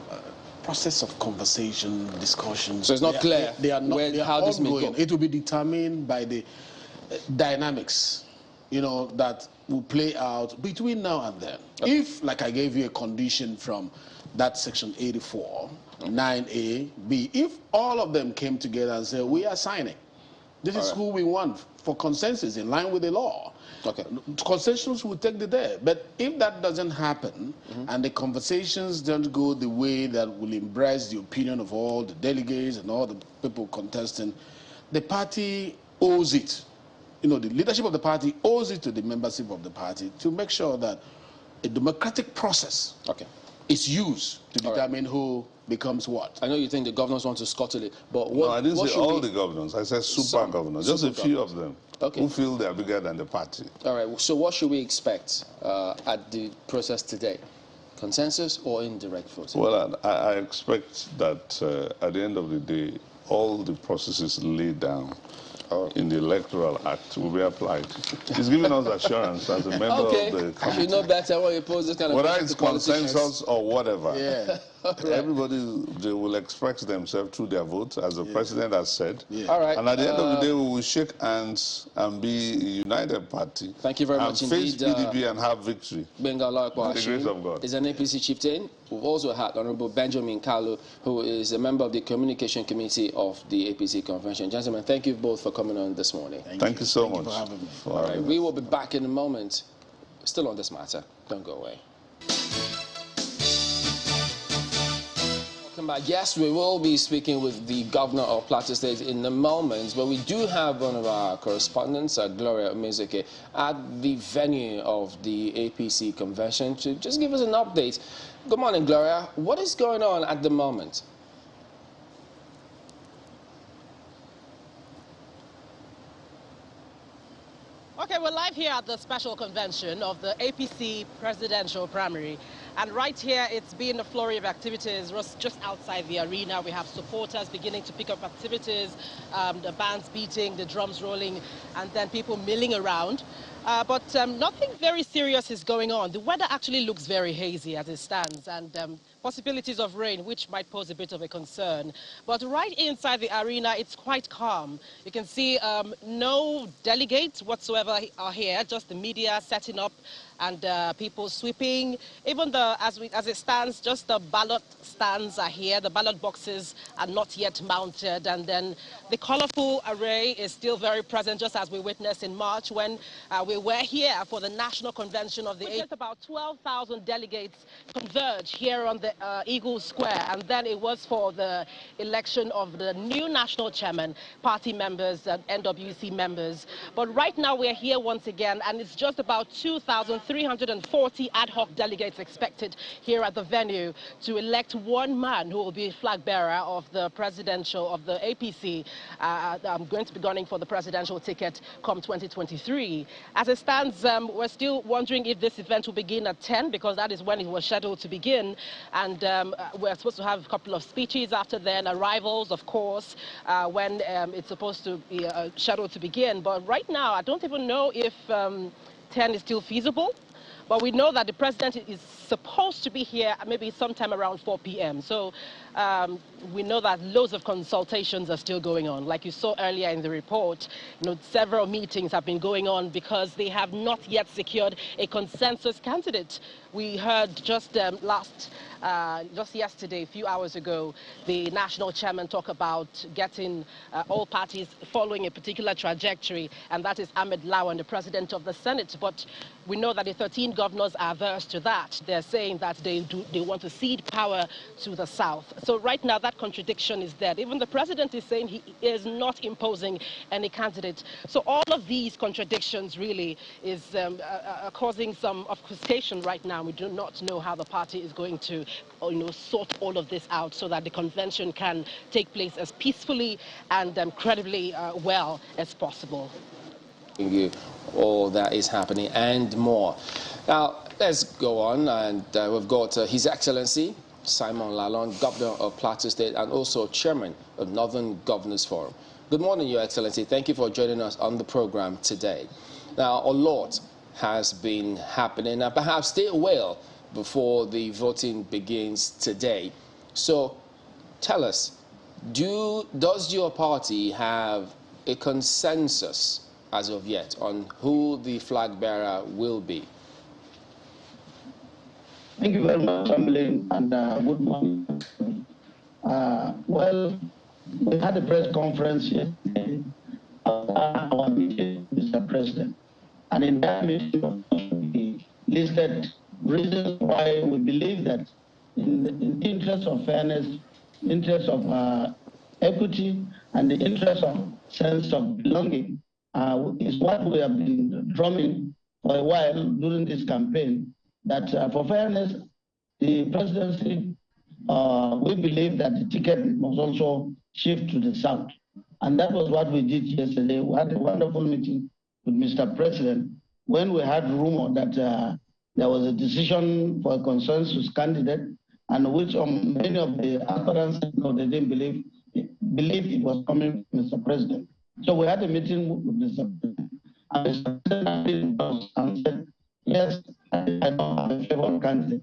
process of conversation, discussions. So it's not clear they are not, they are how this may go. It will be determined by the dynamics, that will play out between now and then. Okay. If, like I gave you a condition from that section 84, 9A, B, if all of them came together and said, we are signing, this is who we want for consensus in line with the law. Okay. Concessions will take the day. But if that doesn't happen and the conversations don't go the way that will embrace the opinion of all the delegates and all the people contesting, the party owes it. You know, the leadership of the party owes it to the membership of the party to make sure that a democratic process is used to determine who becomes what. I know you think the governors want to scuttle it, but what? No, I didn't what say should all we... the governors. I said super governors, just a few of them who feel they are bigger than the party. All right, so what should we expect at the process today? Consensus or indirect voting? Well, I expect that at the end of the day, all the processes laid down in the Electoral Act will be applied. He's giving us assurance as a member of the committee. You know better when you pose this kind of whether question it's to politicians. consensus or whatever. Yeah. Everybody they will express themselves through their votes, as the president has said. Yeah. All right. And at the end of the day, we will shake hands and be a united party. Thank you very much indeed. indeed. Face PDP and have victory. Benga Olakwa the grace of God. Is an APC chieftain. We've also had Honorable Benjamin Kalu, who is a member of the Communication Committee of the APC Convention. Gentlemen, thank you both for coming on this morning. Thank you so much. Thank you for having me. All right, we will be back in a moment. Still on this matter. Don't go away. Welcome back. Yes, we will be speaking with the governor of Plateau State in a moment, but we do have one of our correspondents, Gloria Mizuke, at the venue of the APC convention to just give us an update. Good morning, Gloria. What is going on at the moment? Okay, we're live here at the special convention of the APC presidential primary. And right here, it's been a flurry of activities just outside the arena. We have supporters beginning to pick up activities, the bands beating, the drums rolling, and then people milling around. But nothing very serious is going on. The weather actually looks very hazy as it stands, and possibilities of rain, which might pose a bit of a concern. But right inside the arena, it's quite calm. You can see no delegates whatsoever are here, just the media setting up and people sweeping. Even as it stands, just the ballot stands are here. The ballot boxes are not yet mounted. And then the colorful array is still very present, just as we witnessed in March when we were here for the national convention of the APC. About 12,000 delegates converged here on the Eagle Square. And then it was for the election of the new national chairman, party members and NWC members. But right now we're here once again, and it's just about 2,340 ad hoc delegates expected here at the venue to elect one man who will be flag bearer of the APC. I'm going to be gunning for the presidential ticket come 2023. As it stands, we're still wondering if this event will begin at 10, because that is when it was scheduled to begin. And we're supposed to have a couple of speeches after then, arrivals, of course, when it's supposed to be scheduled to begin. But right now, I don't even know if 10 is still feasible. But we know that the president is supposed to be here maybe sometime around 4 p.m. So we know that loads of consultations are still going on. Like you saw earlier in the report, several meetings have been going on because they have not yet secured a consensus candidate. We heard just yesterday, a few hours ago, the national chairman talk about getting all parties following a particular trajectory, and that is Ahmed Lawan, the president of the Senate. But we know that the 13 governors are averse to that. They're saying that they want to cede power to the South. So right now, that contradiction is there. Even the president is saying he is not imposing any candidate. So all of these contradictions really is causing some obfuscation right now. We do not know how the party is going to sort all of this out so that the convention can take place as peacefully and credibly well as possible. Thank you. All that is happening and more. Now, let's go on, and we've got His Excellency Simon Lalong, Governor of Plateau State and also Chairman of Northern Governors Forum. Good morning, Your Excellency. Thank you for joining us on the program today. Now, a lot has been happening, and perhaps still will before the voting begins today. So, tell us, does your party have a consensus as of yet on who the flag bearer will be? Thank you very much, Assembly, and good morning. Well, we had a press conference yesterday after our meeting, Mr. President, and in that meeting, we listed reasons why we believe that in the interest of fairness, interest of equity, and the interest of sense of belonging is what we have been drumming for a while during this campaign, that for fairness, the presidency, we believe that the ticket must also shift to the south. And that was what we did yesterday. We had a wonderful meeting with Mr. President when we had rumor that there was a decision for a consensus candidate, and which many of the aspirants, they didn't believe it was coming from Mr. President. So we had a meeting with Mr. President, and Mr. President said, yes, I don't have a favorite candidate.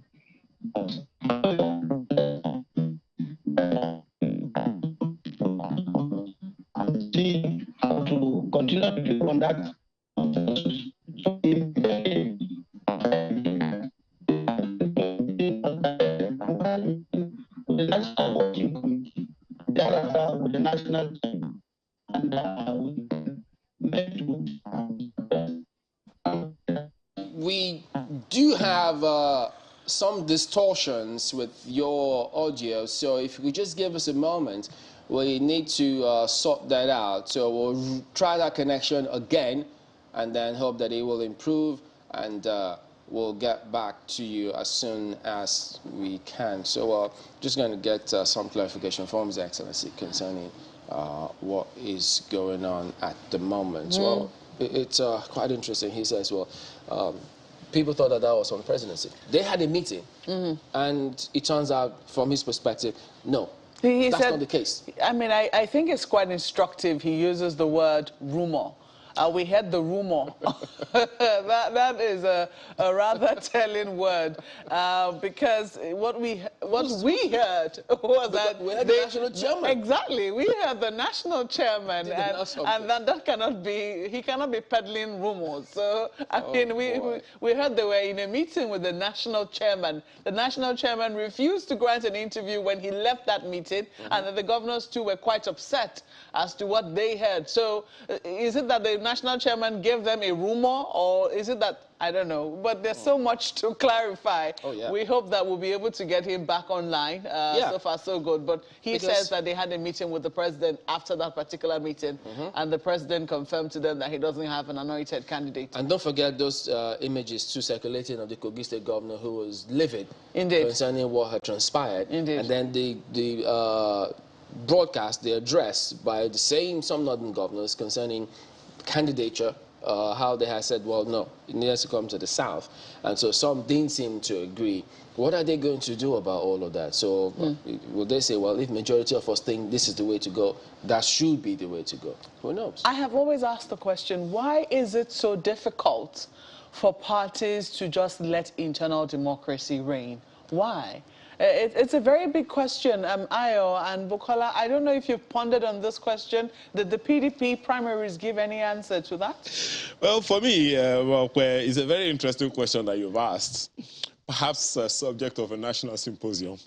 And see how to continue to conduct the national working committee, thereafter with the national team, and We do have some distortions with your audio, so if you could just give us a moment, we need to sort that out. So we'll try that connection again and then hope that it will improve, and we'll get back to you as soon as we can. So just going to get some clarification from His Excellency concerning what is going on at the moment. Well, it's quite interesting. He says, well, people thought that was on the presidency. They had a meeting, and it turns out, from his perspective, no, that's not the case. I mean, I think it's quite instructive. He uses the word rumor. We heard the rumor. that is a rather telling word, because what we heard was that we heard the national chairman. Exactly, we heard the national chairman, and that cannot be. He cannot be peddling rumors. So I mean, we heard they were in a meeting with the national chairman. The national chairman refused to grant an interview when he left that meeting, and then the governors too were quite upset as to what they heard. So is it that the national chairman gave them a rumor, or is it that, I don't know, but there's so much to clarify. We hope that we'll be able to get him back online. So far so good, but he says that they had a meeting with the president after that particular meeting, and the president confirmed to them that he doesn't have an anointed candidate. And don't forget those images too circulating of the Kogi State governor who was livid concerning what had transpired. And then the broadcast, the address by the same some northern governors concerning candidature, how they had said, well, no, it needs to come to the south. And so some didn't seem to agree. What are they going to do about all of that? So will they say, well, if majority of us think this is the way to go, that should be the way to go? Who knows? I have always asked the question, why is it so difficult for parties to just let internal democracy reign? Why? It's a very big question, Ayo and Bukola. I don't know if you've pondered on this question. Did the PDP primaries give any answer to that? Well, for me, it's a very interesting question that you've asked. Perhaps a subject of a national symposium.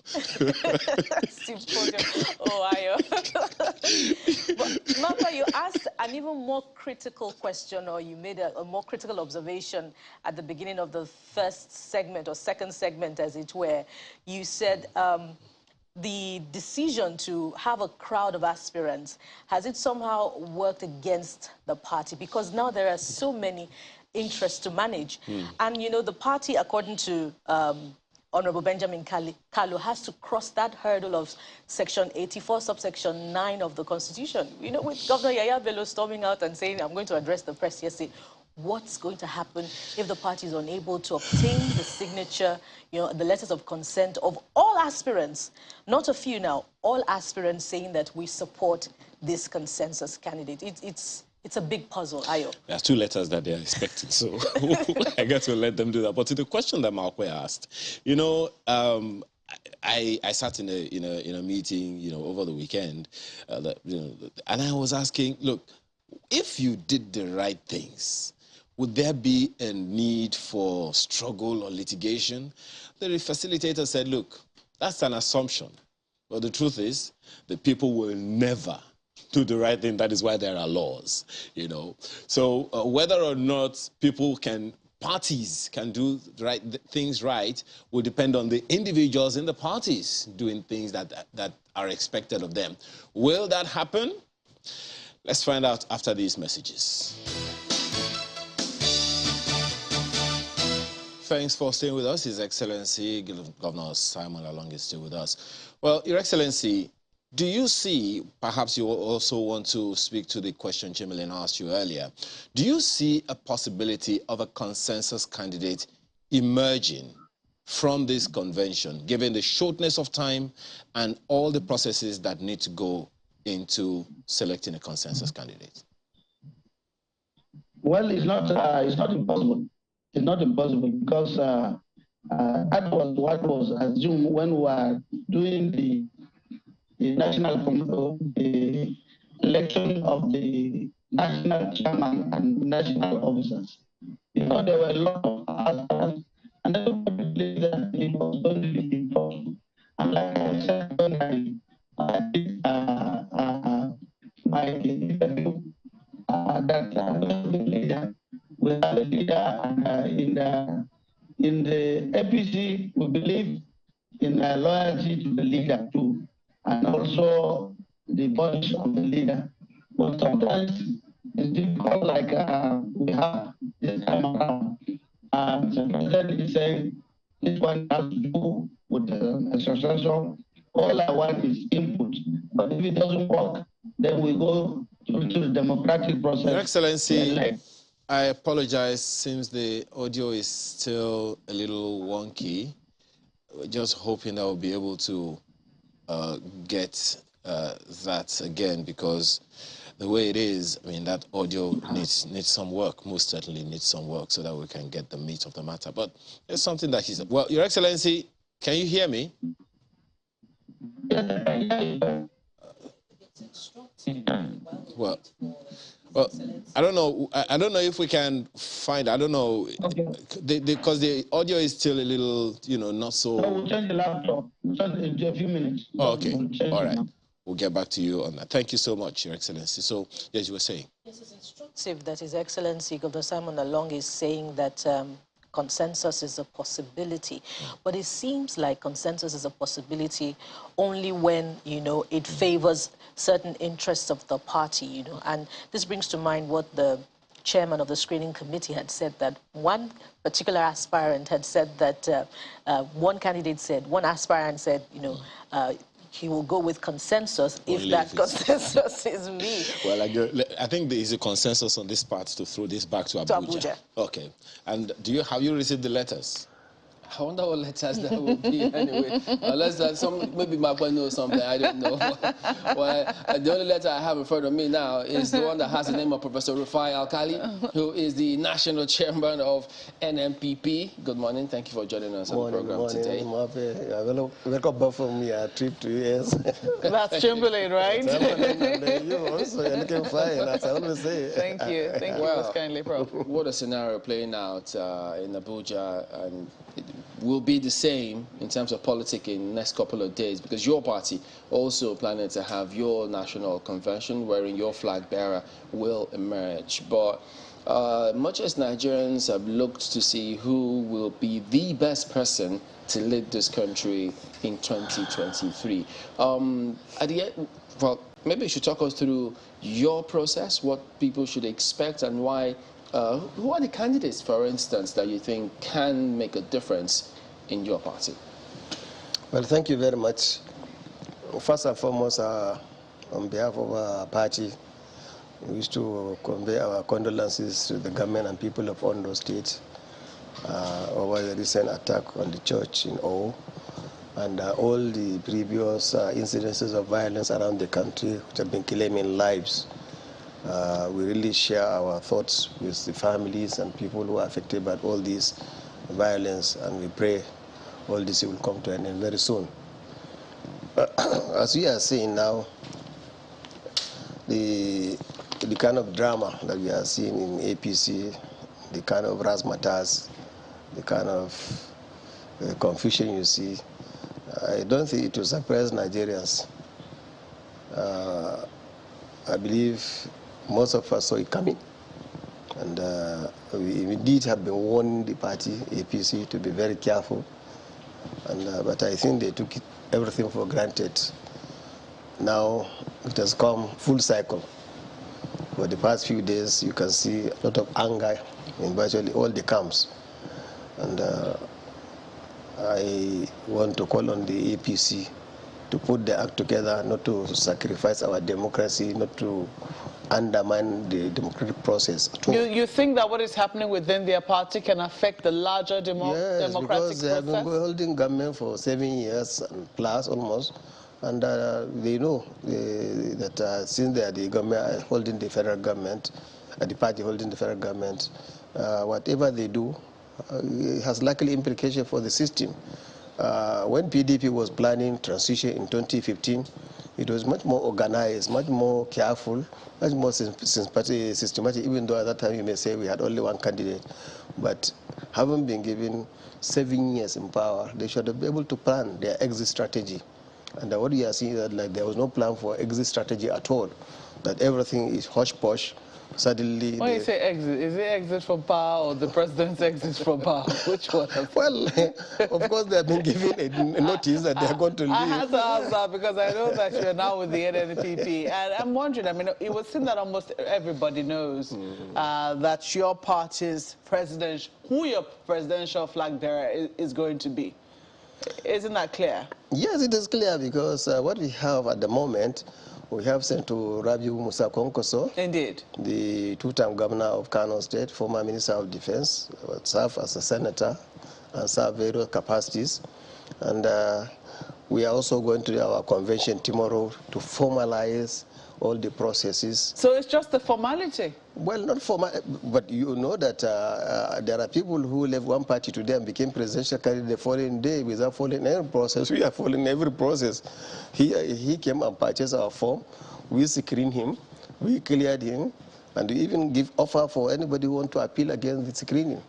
Symposium. Oh, Ayo. But, Mama, you asked an even more critical question, or you made a more critical observation at the beginning of the first segment, or second segment, as it were. You said the decision to have a crowd of aspirants, has it somehow worked against the party? Because now there are so many interests to manage. And, you know, the party, according to Honorable Benjamin Kalu, has to cross that hurdle of Section 84, subsection 9 of the Constitution. You know, with Governor Yaya Bello storming out and saying, I'm going to address the press yesterday, what's going to happen if the party is unable to obtain the signature, you know, the letters of consent of all aspirants, not a few now, all aspirants saying that we support this consensus candidate? It's a big puzzle, Ayo. There are 2 letters that they're expecting, so I guess we'll let them do that. But to the question that Malkwe asked, you know, I sat in a meeting, you know, over the weekend, and I was asking, look, if you did the right things, would there be a need for struggle or litigation? The facilitator said, look, that's an assumption. But the truth is, the people will never do the right thing. That is why there are laws, you know. So whether or not parties can do things right will depend on the individuals in the parties doing things that are expected of them. Will that happen? Let's find out after these messages. Thanks for staying with us. His Excellency Governor Simon Along is still with us. Well, Your Excellency, do you see, perhaps you also want to speak to the question Chimilin asked you earlier, do you see a possibility of a consensus candidate emerging from this convention, given the shortness of time and all the processes that need to go into selecting a consensus candidate? Well, it's not impossible. It's not impossible because that was what was assumed when we were doing the the election of the national chairman and national officers. You know, there were a lot of aspirants, and everybody believed that it was going to be important. And like I said when I did my interview, that the leader, we have a leader in the APC, we believe in loyalty to the leader too, and also the voice of the leader. But sometimes it's difficult, like we have this time around. The president is saying this one has to do with the successor. All I want is input. But if it doesn't work, then we go to the democratic process. Your Excellency, I apologize, since the audio is still a little wonky. We're just hoping that we'll be able to get that again, because the way it is, I mean, that audio needs some work, most certainly needs some work, so that we can get the meat of the matter. But there's something that he said. Well, Your Excellency, can you hear me? Well, I don't know. I don't know if we can find. I don't know, because the audio is still a little, not so. So we'll change the laptop in a few minutes. Oh, okay. All right. We'll get back to you on that. Thank you so much, Your Excellency. So, yes, you were saying. Yes, it's instructive that His Excellency Governor Simon Along is saying that consensus is a possibility. But it seems like consensus is a possibility only when, it favors certain interests of the party, And this brings to mind what the chairman of the screening committee had said, that one particular aspirant had said that one aspirant said, he will go with consensus if that consensus is me. Well, I think there is a consensus on this part to throw this back to Abuja. Okay. And have you received the letters? I wonder what letters that will be anyway. Unless that maybe my boy knows something, I don't know. Well, the only letter I have in front of me now is the one that has the name of Professor Rufai Alkali, who is the national chairman of NMPP. Good morning. Thank you for joining us on the program today. Welcome back from your trip to US. That's Chamberlain, right? Chamberlain, you also, you're looking fine, as I always say. Thank you. Thank you most kindly, Prof. What a scenario playing out in Abuja, and it will be the same in terms of politics in the next couple of days, because your party also planning to have your national convention wherein your flag bearer will emerge. But much as Nigerians have looked to see who will be the best person to lead this country in 2023, at the end, well, maybe you should talk us through your process, what people should expect, and why. Who are the candidates, for instance, that you think can make a difference in your party? Well, thank you very much. First and foremost, on behalf of our party, we wish to convey our condolences to the government and people of Ondo State over the recent attack on the church in O, and all the previous incidences of violence around the country which have been claiming lives. We really share our thoughts with the families and people who are affected by all this violence, and we pray all this will come to an end very soon. As we are seeing now, the the kind of drama that we are seeing in APC, the kind of razzmatazz, the kind of confusion you see, I don't think it will surprise Nigerians. I believe most of us saw it coming. And we indeed have been warning the party, APC, to be very careful. And, but I think they took everything for granted. Now it has come full cycle. For the past few days, you can see a lot of anger in virtually all the camps. And I want to call on the APC to put the act together, not to sacrifice our democracy, not to undermine the democratic process at all. You think that what is happening within their party can affect the larger democratic process? Yes, because they have been holding government for 7 years and plus almost, and they know that since they are the government holding the federal government, the party holding the federal government, whatever they do has likely implication for the system. When PDP was planning transition in 2015, it was much more organized, much more careful, much more systematic, even though at that time you may say we had only one candidate. But having been given 7 years in power, they should have been able to plan their exit strategy. And what we are seeing is that there was no plan for exit strategy at all, that everything is hush-posh. Suddenly, when you say exit, is it exit from power or the president's exit from power? Which one? Well, of course, they have been given a notice that they are going to leave. I had to ask that because I know that you're now with the NNPP. And I'm wondering, I mean, it would seem that almost everybody knows that your party's who your presidential flag bearer is going to be. Isn't that clear? Yes, it is clear because what we have at the moment, we have Senator Rabiu Musa Konkoso. Indeed. The two-time governor of Kano State, former Minister of Defense, served as a senator and served various capacities. And we are also going to our convention tomorrow to formalize all the processes. So it's just a formality? Well, not formal, but you know that there are people who left one party today and became presidential candidate the following day without following any process. We are following every process. He came and purchased our form. We screened him. We cleared him. And we even give offer for anybody who want to appeal against the screening.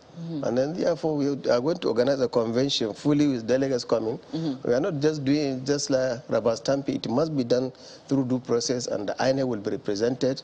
And then therefore we are going to organize a convention fully with delegates coming. We are not just doing it just like rubber stamping. It must be done through due process, and the INA will be represented.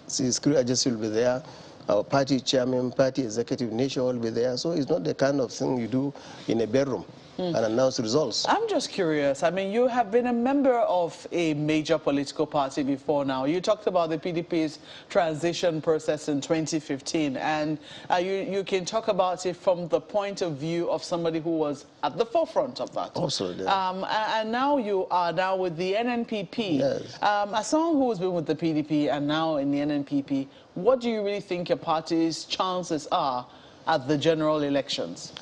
The security agency will be there. Our party chairman, party executive, nation will be there. So it's not the kind of thing you do in a bedroom and announce results. I'm just curious. I mean, you have been a member of a major political party before now. You talked about the PDP's transition process in 2015, and you can talk about it from the point of view of somebody who was at the forefront of that. Absolutely. And now you are now with the NNPP. Yes. As someone who has been with the PDP and now in the NNPP, what do you really think your party's chances are at the general elections?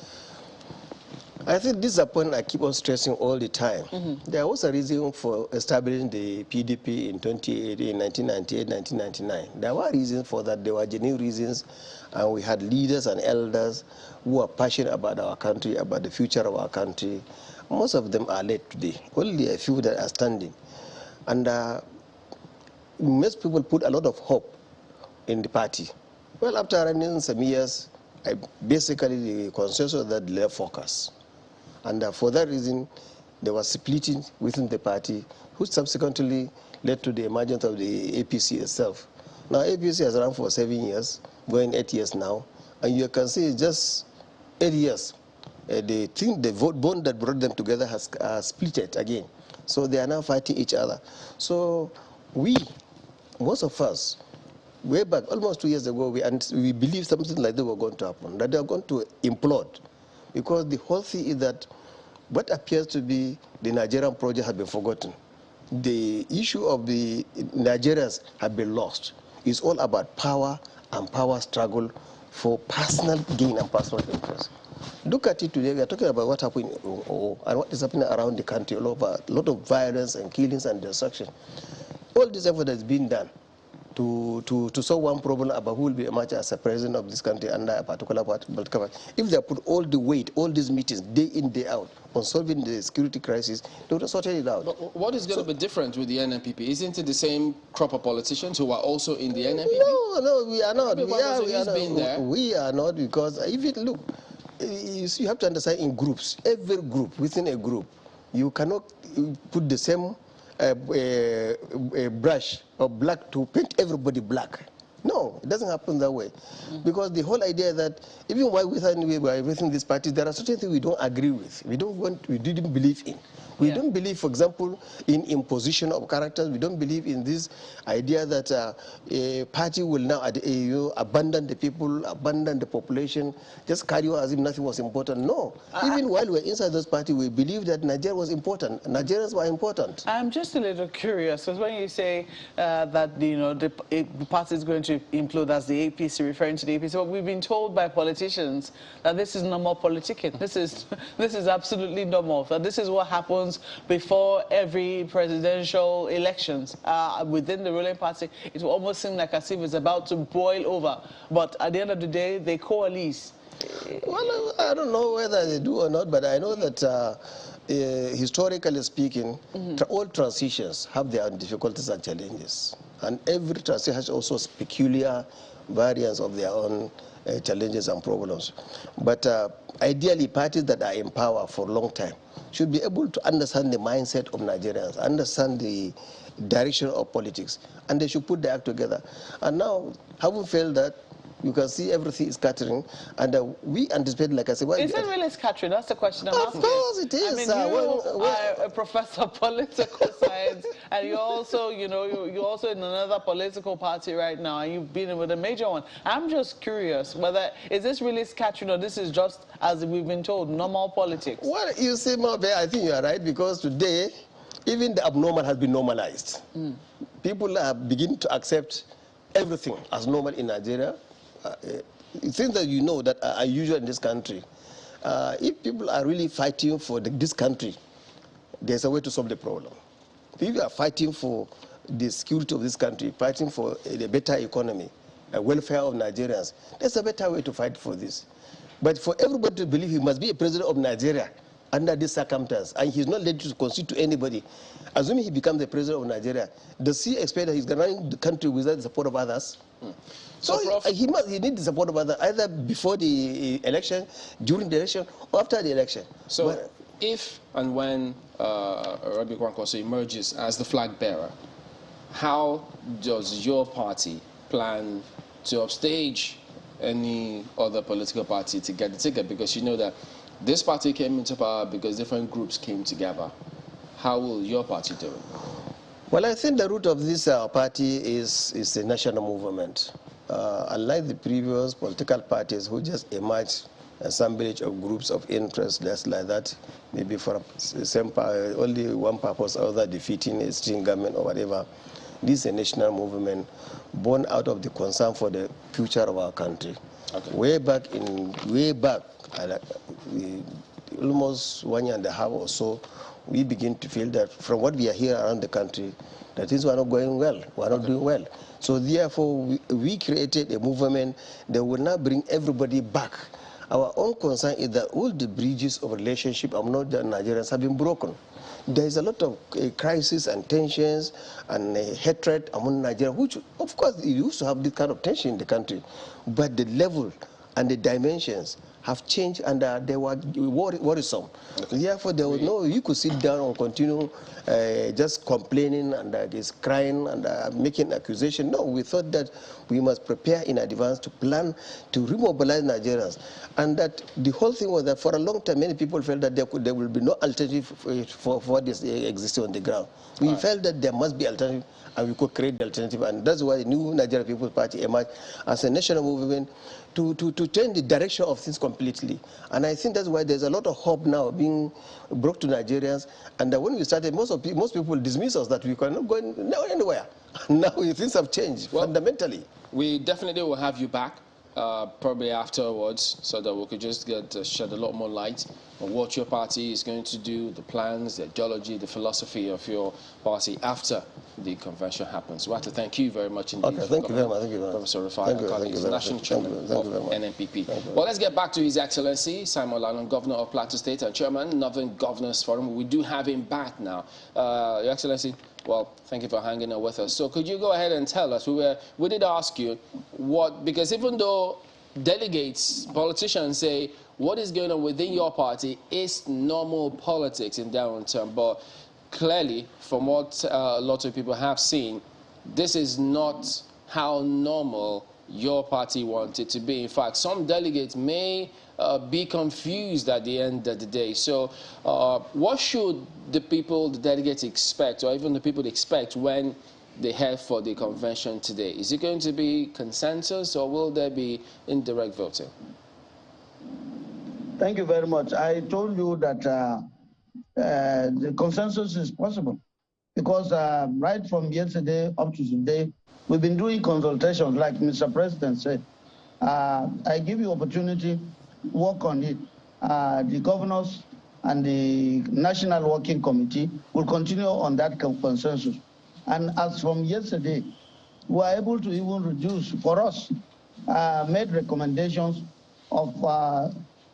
I think this is a point I keep on stressing all the time. There was a reason for establishing the PDP in 1998, 1999. There were reasons for that. There were genuine reasons. And we had leaders and elders who are passionate about our country, about the future of our country. Most of them are late today. Only a few that are standing. And most people put a lot of hope in the party. Well, after running some years, basically the consensus that left focus. And for that reason, there was splitting within the party, which subsequently led to the emergence of the APC itself. Now, APC has run for 7 years, going 8 years now, and you can see just 8 years. The vote bond that brought them together has splitted again. So they are now fighting each other. So most of us, way back, almost 2 years ago, we believed something like that was going to happen, that they are going to implode. Because the whole thing is that what appears to be the Nigerian project has been forgotten. The issue of the Nigerians have been lost. It's all about power and power struggle for personal gain and personal interest. Look at it today. We are talking about what happened in OO and what is happening around the country all over. A lot of violence and killings and destruction. All this effort has been done. to solve one problem about who will be emerged as a president of this country under a particular political party. If they put all the weight, all these meetings, day in, day out, on solving the security crisis, they would have sorted it out. But what is going to be different with the NNPP? Isn't it the same crop of politicians who are also in the NNPP? No, we are not. We are not, because if you look, you have to understand in groups, every group, within a group, you cannot put the same a brush of black to paint everybody black. No, it doesn't happen that way. Because the whole idea that even while within this party, there are certain things we don't agree with. We didn't believe in. We don't believe, for example, in imposition of characters. We don't believe in this idea that a party will now abandon the people, abandon the population, just carry on as if nothing was important. No. Even while we're inside this party, we believe that Nigeria was important. Nigerians were important. I'm just a little curious, because when you say that the party is going to implode as the APC, referring to the APC, but we've been told by politicians that this is normal politicking. This is absolutely normal. That this is what happens before every presidential elections within the ruling party. It will almost seem like as if it's about to boil over. But at the end of the day, they coalesce. Well, I don't know whether they do or not, but I know that historically speaking, all transitions have their own difficulties and challenges. And every transition has also peculiar variants of their own challenges and problems. But ideally, parties that are in power for a long time should be able to understand the mindset of Nigerians, understand the direction of politics, and they should put their act together. And now, having failed that, you can see everything is scattering, and we anticipate, like I said... Is it really scattering? That's the question I'm asking. Of course it is. I mean, you are a professor of political science, and you're also, you're also in another political party right now, and you've been with a major one. I'm just curious whether, is this really scattering, or this is just, as we've been told, normal politics? Well, you see, Mabe, I think you are right, because today, even the abnormal has been normalized. People are beginning to accept everything as normal in Nigeria. Things that that are usual in this country. If people are really fighting for this country, there's a way to solve the problem. If you are fighting for the security of this country, fighting for a better economy, the welfare of Nigerians, there's a better way to fight for this. But for everybody to believe he must be a president of Nigeria under this circumstance, and he's not ready to concede to anybody, assuming he becomes the president of Nigeria, does he expect that he's going to run the country without the support of others? So he needs the support of others, either before the election, during the election, or after the election. So if and when Rabi Kwankwaso emerges as the flag bearer, how does your party plan to upstage any other political party to get the ticket? Because you know that this party came into power because different groups came together. How will your party do it? Well, I think the root of this party is a national movement. Unlike the previous political parties who just emerged assemblage of groups of interest, just like that, maybe for only one purpose, either defeating a sitting government or whatever. This is a national movement born out of the concern for the future of our country. Okay. Way back, almost 1 year and a half or so, we begin to feel that from what we are hearing around the country, that things were not going well, we are not doing well. So therefore, we created a movement that will now bring everybody back. Our own concern is that all the bridges of relationship among the Nigerians have been broken. There is a lot of crisis and tensions and hatred among Nigerians, which, of course, you used to have this kind of tension in the country, but the level and the dimensions have changed, and they were worrisome. Okay. Therefore, there was you could sit down and continue just complaining and crying and making accusation. No, we thought that we must prepare in advance to plan to remobilize Nigerians, and that the whole thing was that for a long time, many people felt that there will be no alternative for what is existing on the ground. We felt that there must be alternative, and we could create the alternative, and that's why the new Nigeria People's Party emerged as a national movement to change the direction of things completely. And I think that's why there's a lot of hope now being brought to Nigerians. And when we started, most people dismiss us that we cannot go anywhere. Now things have changed fundamentally. We definitely will have you back, probably afterwards, so that we could just shed a lot more light what your party is going to do, the plans, the ideology, the philosophy of your party after the convention happens. We want to thank you very much indeed. Okay, thank you very much. Thank you very much. Professor Rufai Akali, National Chairman of NNPP. Well, let's get back to His Excellency Simon Lalong, Governor of Plateau State and Chairman, Northern Governors Forum. We do have him back now. Your Excellency, well, thank you for hanging out with us. So could you go ahead and tell us, we did ask you what, because even though delegates, politicians say what is going on within your party is normal politics in their own term, but clearly, from what a lot of people have seen, this is not how normal your party wants it to be. In fact, some delegates may be confused at the end of the day. So what should the people, the delegates expect, or even the people expect when they head for the convention today? Is it going to be consensus, or will there be indirect voting? Thank you very much. I told you that the consensus is possible because right from yesterday up to today, we've been doing consultations, like Mr. President said. I give you opportunity, work on it. The governors and the National Working Committee will continue on that consensus. And as from yesterday, we were able to even reduce, for us, made recommendations of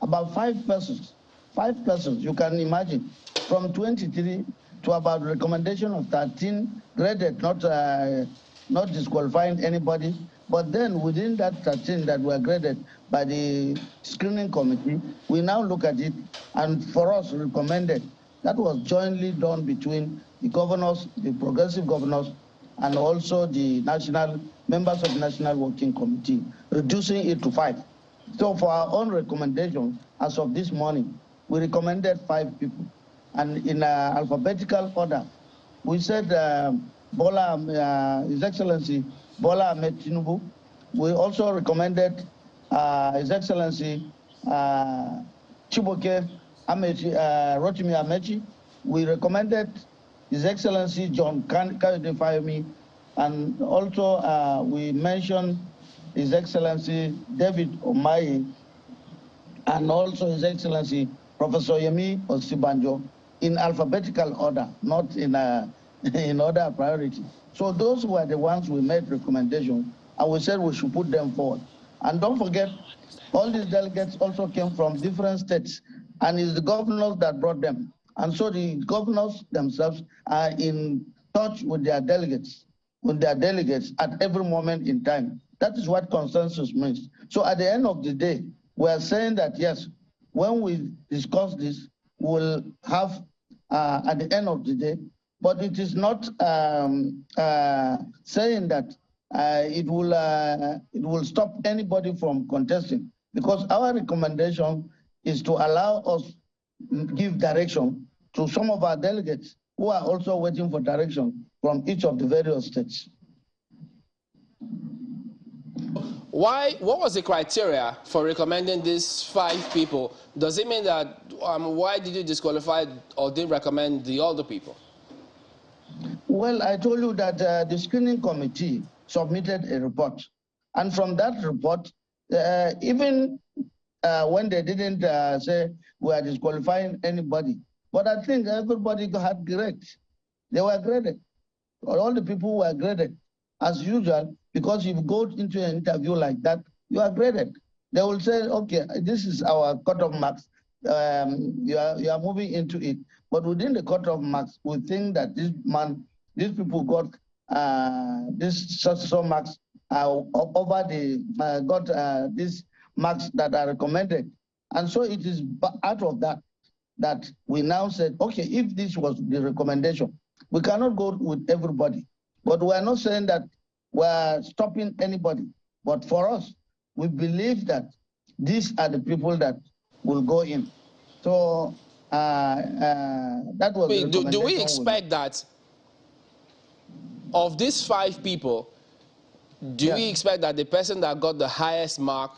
about 5 persons. 5 persons, you can imagine, from 23 to about recommendation of 13 graded, not disqualifying anybody. But then within that 13 that were graded by the screening committee, we now look at it and for us recommended. That was jointly done between the governors, the progressive governors, and also the members of the National Working Committee, reducing it to 5. So for our own recommendation, as of this morning, we recommended 5 people. And in alphabetical order, we said His Excellency Bola Ahmed Tinubu. We also recommended His Excellency Chiboke Rotimi Amechi. We recommended His Excellency John Kayode Fayemi, and also we mentioned His Excellency David Omayi, and also His Excellency Professor Yemi Osibanjo in alphabetical order, not in order of priority. So those were the ones we made recommendations, and we said we should put them forward. And don't forget, all these delegates also came from different states, and it's the governors that brought them. And so the governors themselves are in touch with their delegates at every moment in time. That is what consensus means. So at the end of the day, we are saying that, yes, when we discuss this, we'll have at the end of the day, but it is not saying that it will stop anybody from contesting, because our recommendation is to allow us give direction to some of our delegates who are also waiting for direction from each of the various states. What was the criteria for recommending these 5 people? Does it mean that, why did you disqualify or didn't recommend the other people? Well, I told you that the screening committee submitted a report. And from that report, even when they didn't say we are disqualifying anybody, but I think everybody had grades. They were graded. All the people were graded. As usual, because if you go into an interview like that, you are graded. They will say, okay, this is our cut-off marks. You are moving into it. But within the cut-off marks, we think that these people got this so marks over these marks that are recommended. And so it is out of that we now said, okay, if this was the recommendation, we cannot go with everybody. But we are not saying that we are stopping anybody. But for us, we believe that these are the people that will go in. So that was the recommendation. Do we expect that of these 5 people, do we expect that the person that got the highest mark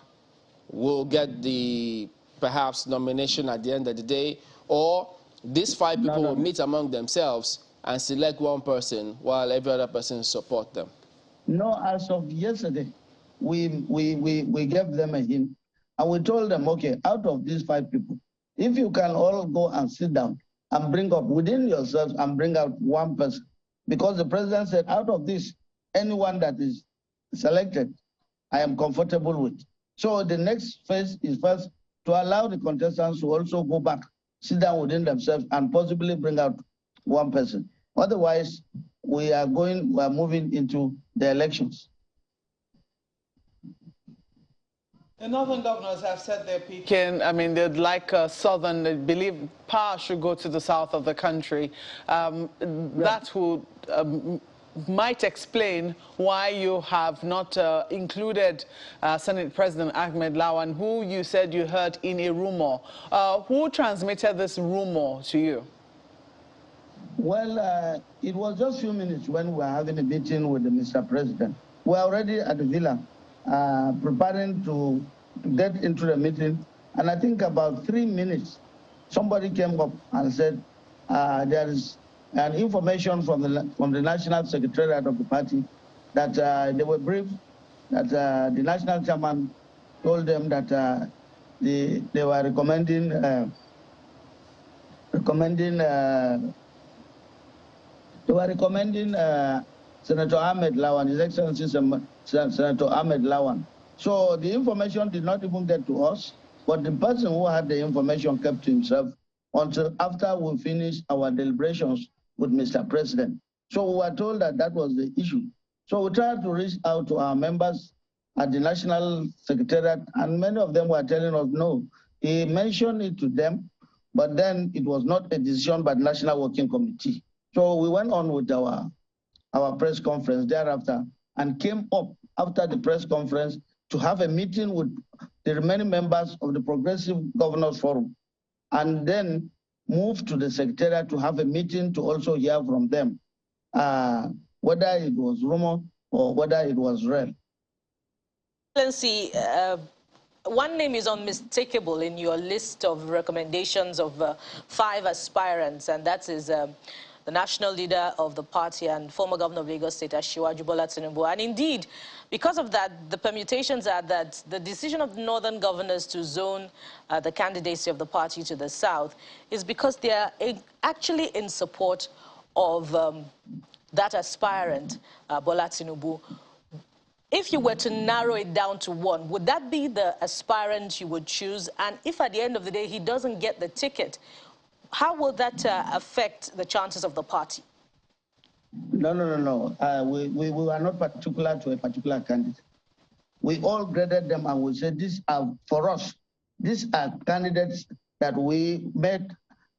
will get the perhaps nomination at the end of the day? Or these 5 people will meet among themselves and select one person while every other person support them? No, as of yesterday, we gave them a hint, and we told them, okay, out of these 5 people, If you can all go and sit down and bring up within yourselves and bring out one person, because the president said, out of this, anyone that is selected, I am comfortable with. So the next phase is first to allow the contestants to also go back, sit down within themselves, and possibly bring out one person. Otherwise, we are moving into the elections. The northern governors have said they're peaking. I mean, they'd like southern, they believe power should go to the south of the country. That would might explain why you have not included Senate President Ahmed Lawan, who you said you heard in a rumor. Who transmitted this rumor to you? Well, it was just a few minutes when we were having a meeting with the Mr. President. We are already at the villa preparing to get into the meeting. And I think about 3 minutes, somebody came up and said, there is an information from the National Secretariat of the party that they were briefed that the national chairman told them that they were recommending Senator Ahmed Lawan, His Excellency Senator Ahmed Lawan. So the information did not even get to us, but the person who had the information kept to himself until after we finished our deliberations with Mr. President. So we were told that that was the issue. So we tried to reach out to our members at the National Secretariat, and many of them were telling us, no, he mentioned it to them, but then it was not a decision by the National Working Committee. So we went on with our press conference thereafter and came up after the press conference to have a meeting with the remaining members of the Progressive Governors Forum, and then moved to the Secretariat to have a meeting to also hear from them, whether it was rumor or whether it was real. Excellency, one name is unmistakable in your list of recommendations of 5 aspirants, and that is the national leader of the party and former governor of Lagos State, Asiwaju Bola Tinubu. And indeed, because of that, the permutations are that the decision of the northern governors to zone the candidacy of the party to the south is because they are actually in support of that aspirant, Bola Tinubu. If you were to narrow it down to one, would that be the aspirant you would choose? And if at the end of the day he doesn't get the ticket, how will that affect the chances of the party? No. We were not particular to a particular candidate. We all graded them and we said, these are, for us, these are candidates that we met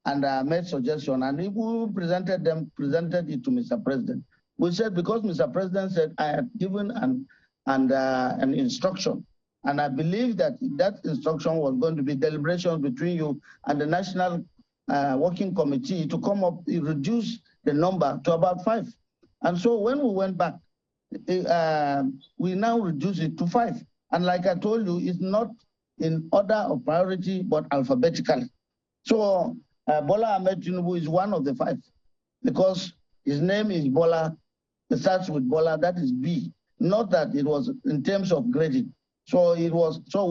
and made suggestion. And if we presented it to Mr. President, we said, because Mr. President said, I had given an instruction. And I believe that that instruction was going to be deliberations between you and the National Working Committee to come up, reduce the number to about 5. And so when we went back, we now reduce it to 5. And like I told you, it's not in order of priority, but alphabetically. So Bola Ahmed Tinubu is one of the 5 because his name is Bola. It starts with Bola, that is B. Not that it was in terms of grading. So we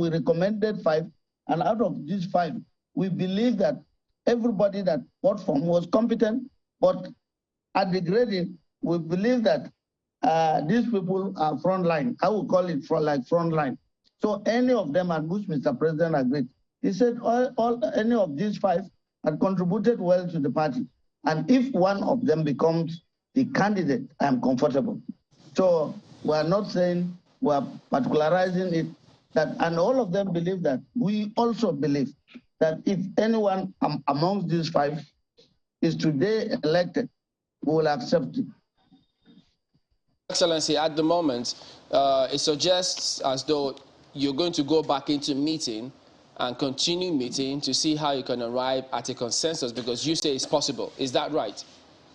recommended 5, and out of these 5, we believe that everybody that voted for him was competent, but at the grading, we believe that these people are frontline. I would call it frontline. So any of them, and which Mr. President agreed, he said any of these 5 had contributed well to the party. And if one of them becomes the candidate, I am comfortable. So we are not saying we are particularizing it, and all of them believe that. We also believe that if anyone amongst these 5 is today elected, we will accept it. Excellency, at the moment, it suggests as though you're going to go back into meeting and continue meeting to see how you can arrive at a consensus, because you say it's possible. Is that right?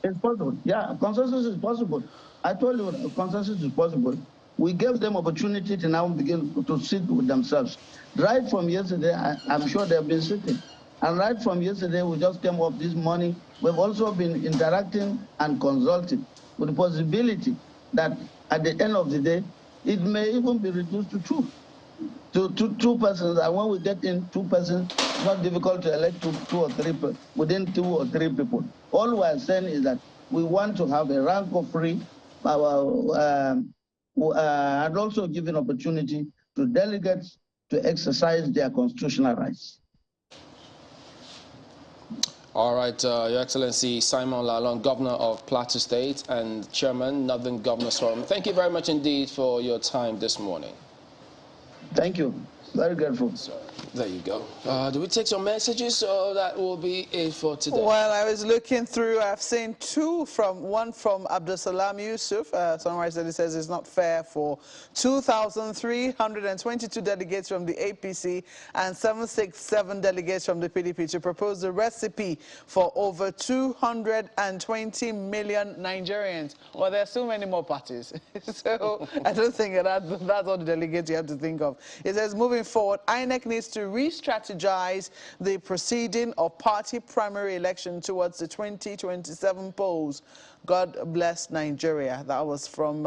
It's possible. Yeah, consensus is possible. I told you consensus is possible. We gave them opportunity to now begin to sit with themselves. Right from yesterday, I'm sure they've been sitting. And right from yesterday, we just came up this morning. We've also been interacting and consulting with the possibility that at the end of the day, it may even be reduced to 2. to two persons, and when we get in two persons, it's not difficult to elect two or three within 2 or 3 people. All we are saying is that we want to have a rank-free, and also give an opportunity to delegates to exercise their constitutional rights. All right, Your Excellency Simon Lalong, Governor of Plateau State and Chairman, Northern Governors Forum. Thank you very much indeed for your time this morning. Thank you. Very grateful. So, there you go. Do we take some messages, or that will be it for today? Well, I was looking through. I've seen one from Abdusalam Yusuf. Someone said, it says it's not fair for 2,322 delegates from the APC and 767 delegates from the PDP to propose the recipe for over 220 million Nigerians. Well, there are so many more parties. So I don't think that's all the delegates you have to think of. It says, moving forward, INEC needs to re-strategize the proceeding of party primary election towards the 2027 polls. God bless Nigeria. That was from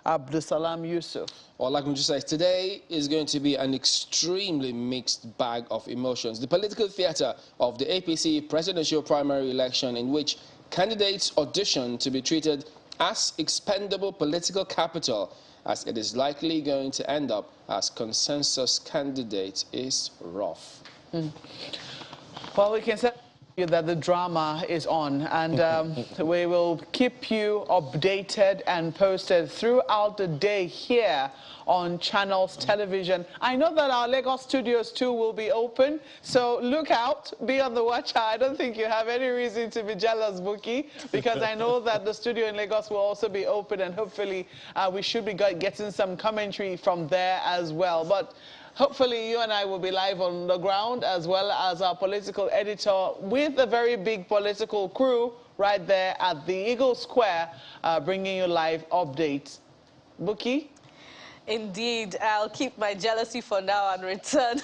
Abdusalam Yusuf. Well, like we just said, today is going to be an extremely mixed bag of emotions. The political theater of the APC presidential primary election, in which candidates audition to be treated as expendable political capital, as it is likely going to end up as consensus candidate, is rough. Well, we can say that the drama is on, and we will keep you updated and posted throughout the day here on Channels Television. I know that our Lagos studios too will be open, so look out, be on the watch out. I don't think you have any reason to be jealous, Buki, because I know that the studio in Lagos will also be open, and hopefully we should be getting some commentary from there as well. But hopefully you and I will be live on the ground, as well as our political editor with a very big political crew right there at the Eagle Square, bringing you live updates. Buki? Indeed, I'll keep my jealousy for now and return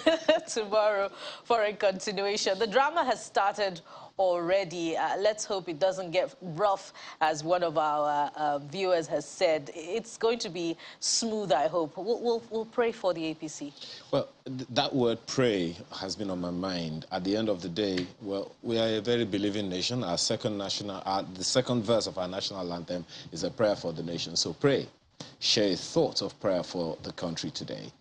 tomorrow for a continuation. The drama has started already. Let's hope it doesn't get rough, as one of our viewers has said. It's going to be smooth, I hope. We'll pray for the APC. Well, that word pray has been on my mind. At the end of the day, well, we are a very believing nation. Our the second verse of our national anthem is a prayer for the nation. So pray. Share a thought of prayer for the country today.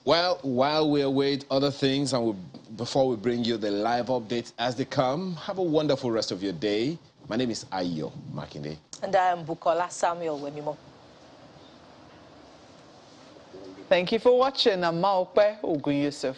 Well, while we await other things, and before we bring you the live updates as they come, have a wonderful rest of your day. My name is Ayo Makinde. And I am Bukola Samuel Wemimo. Thank you for watching. I'm Maokpe Ogun Yusuf.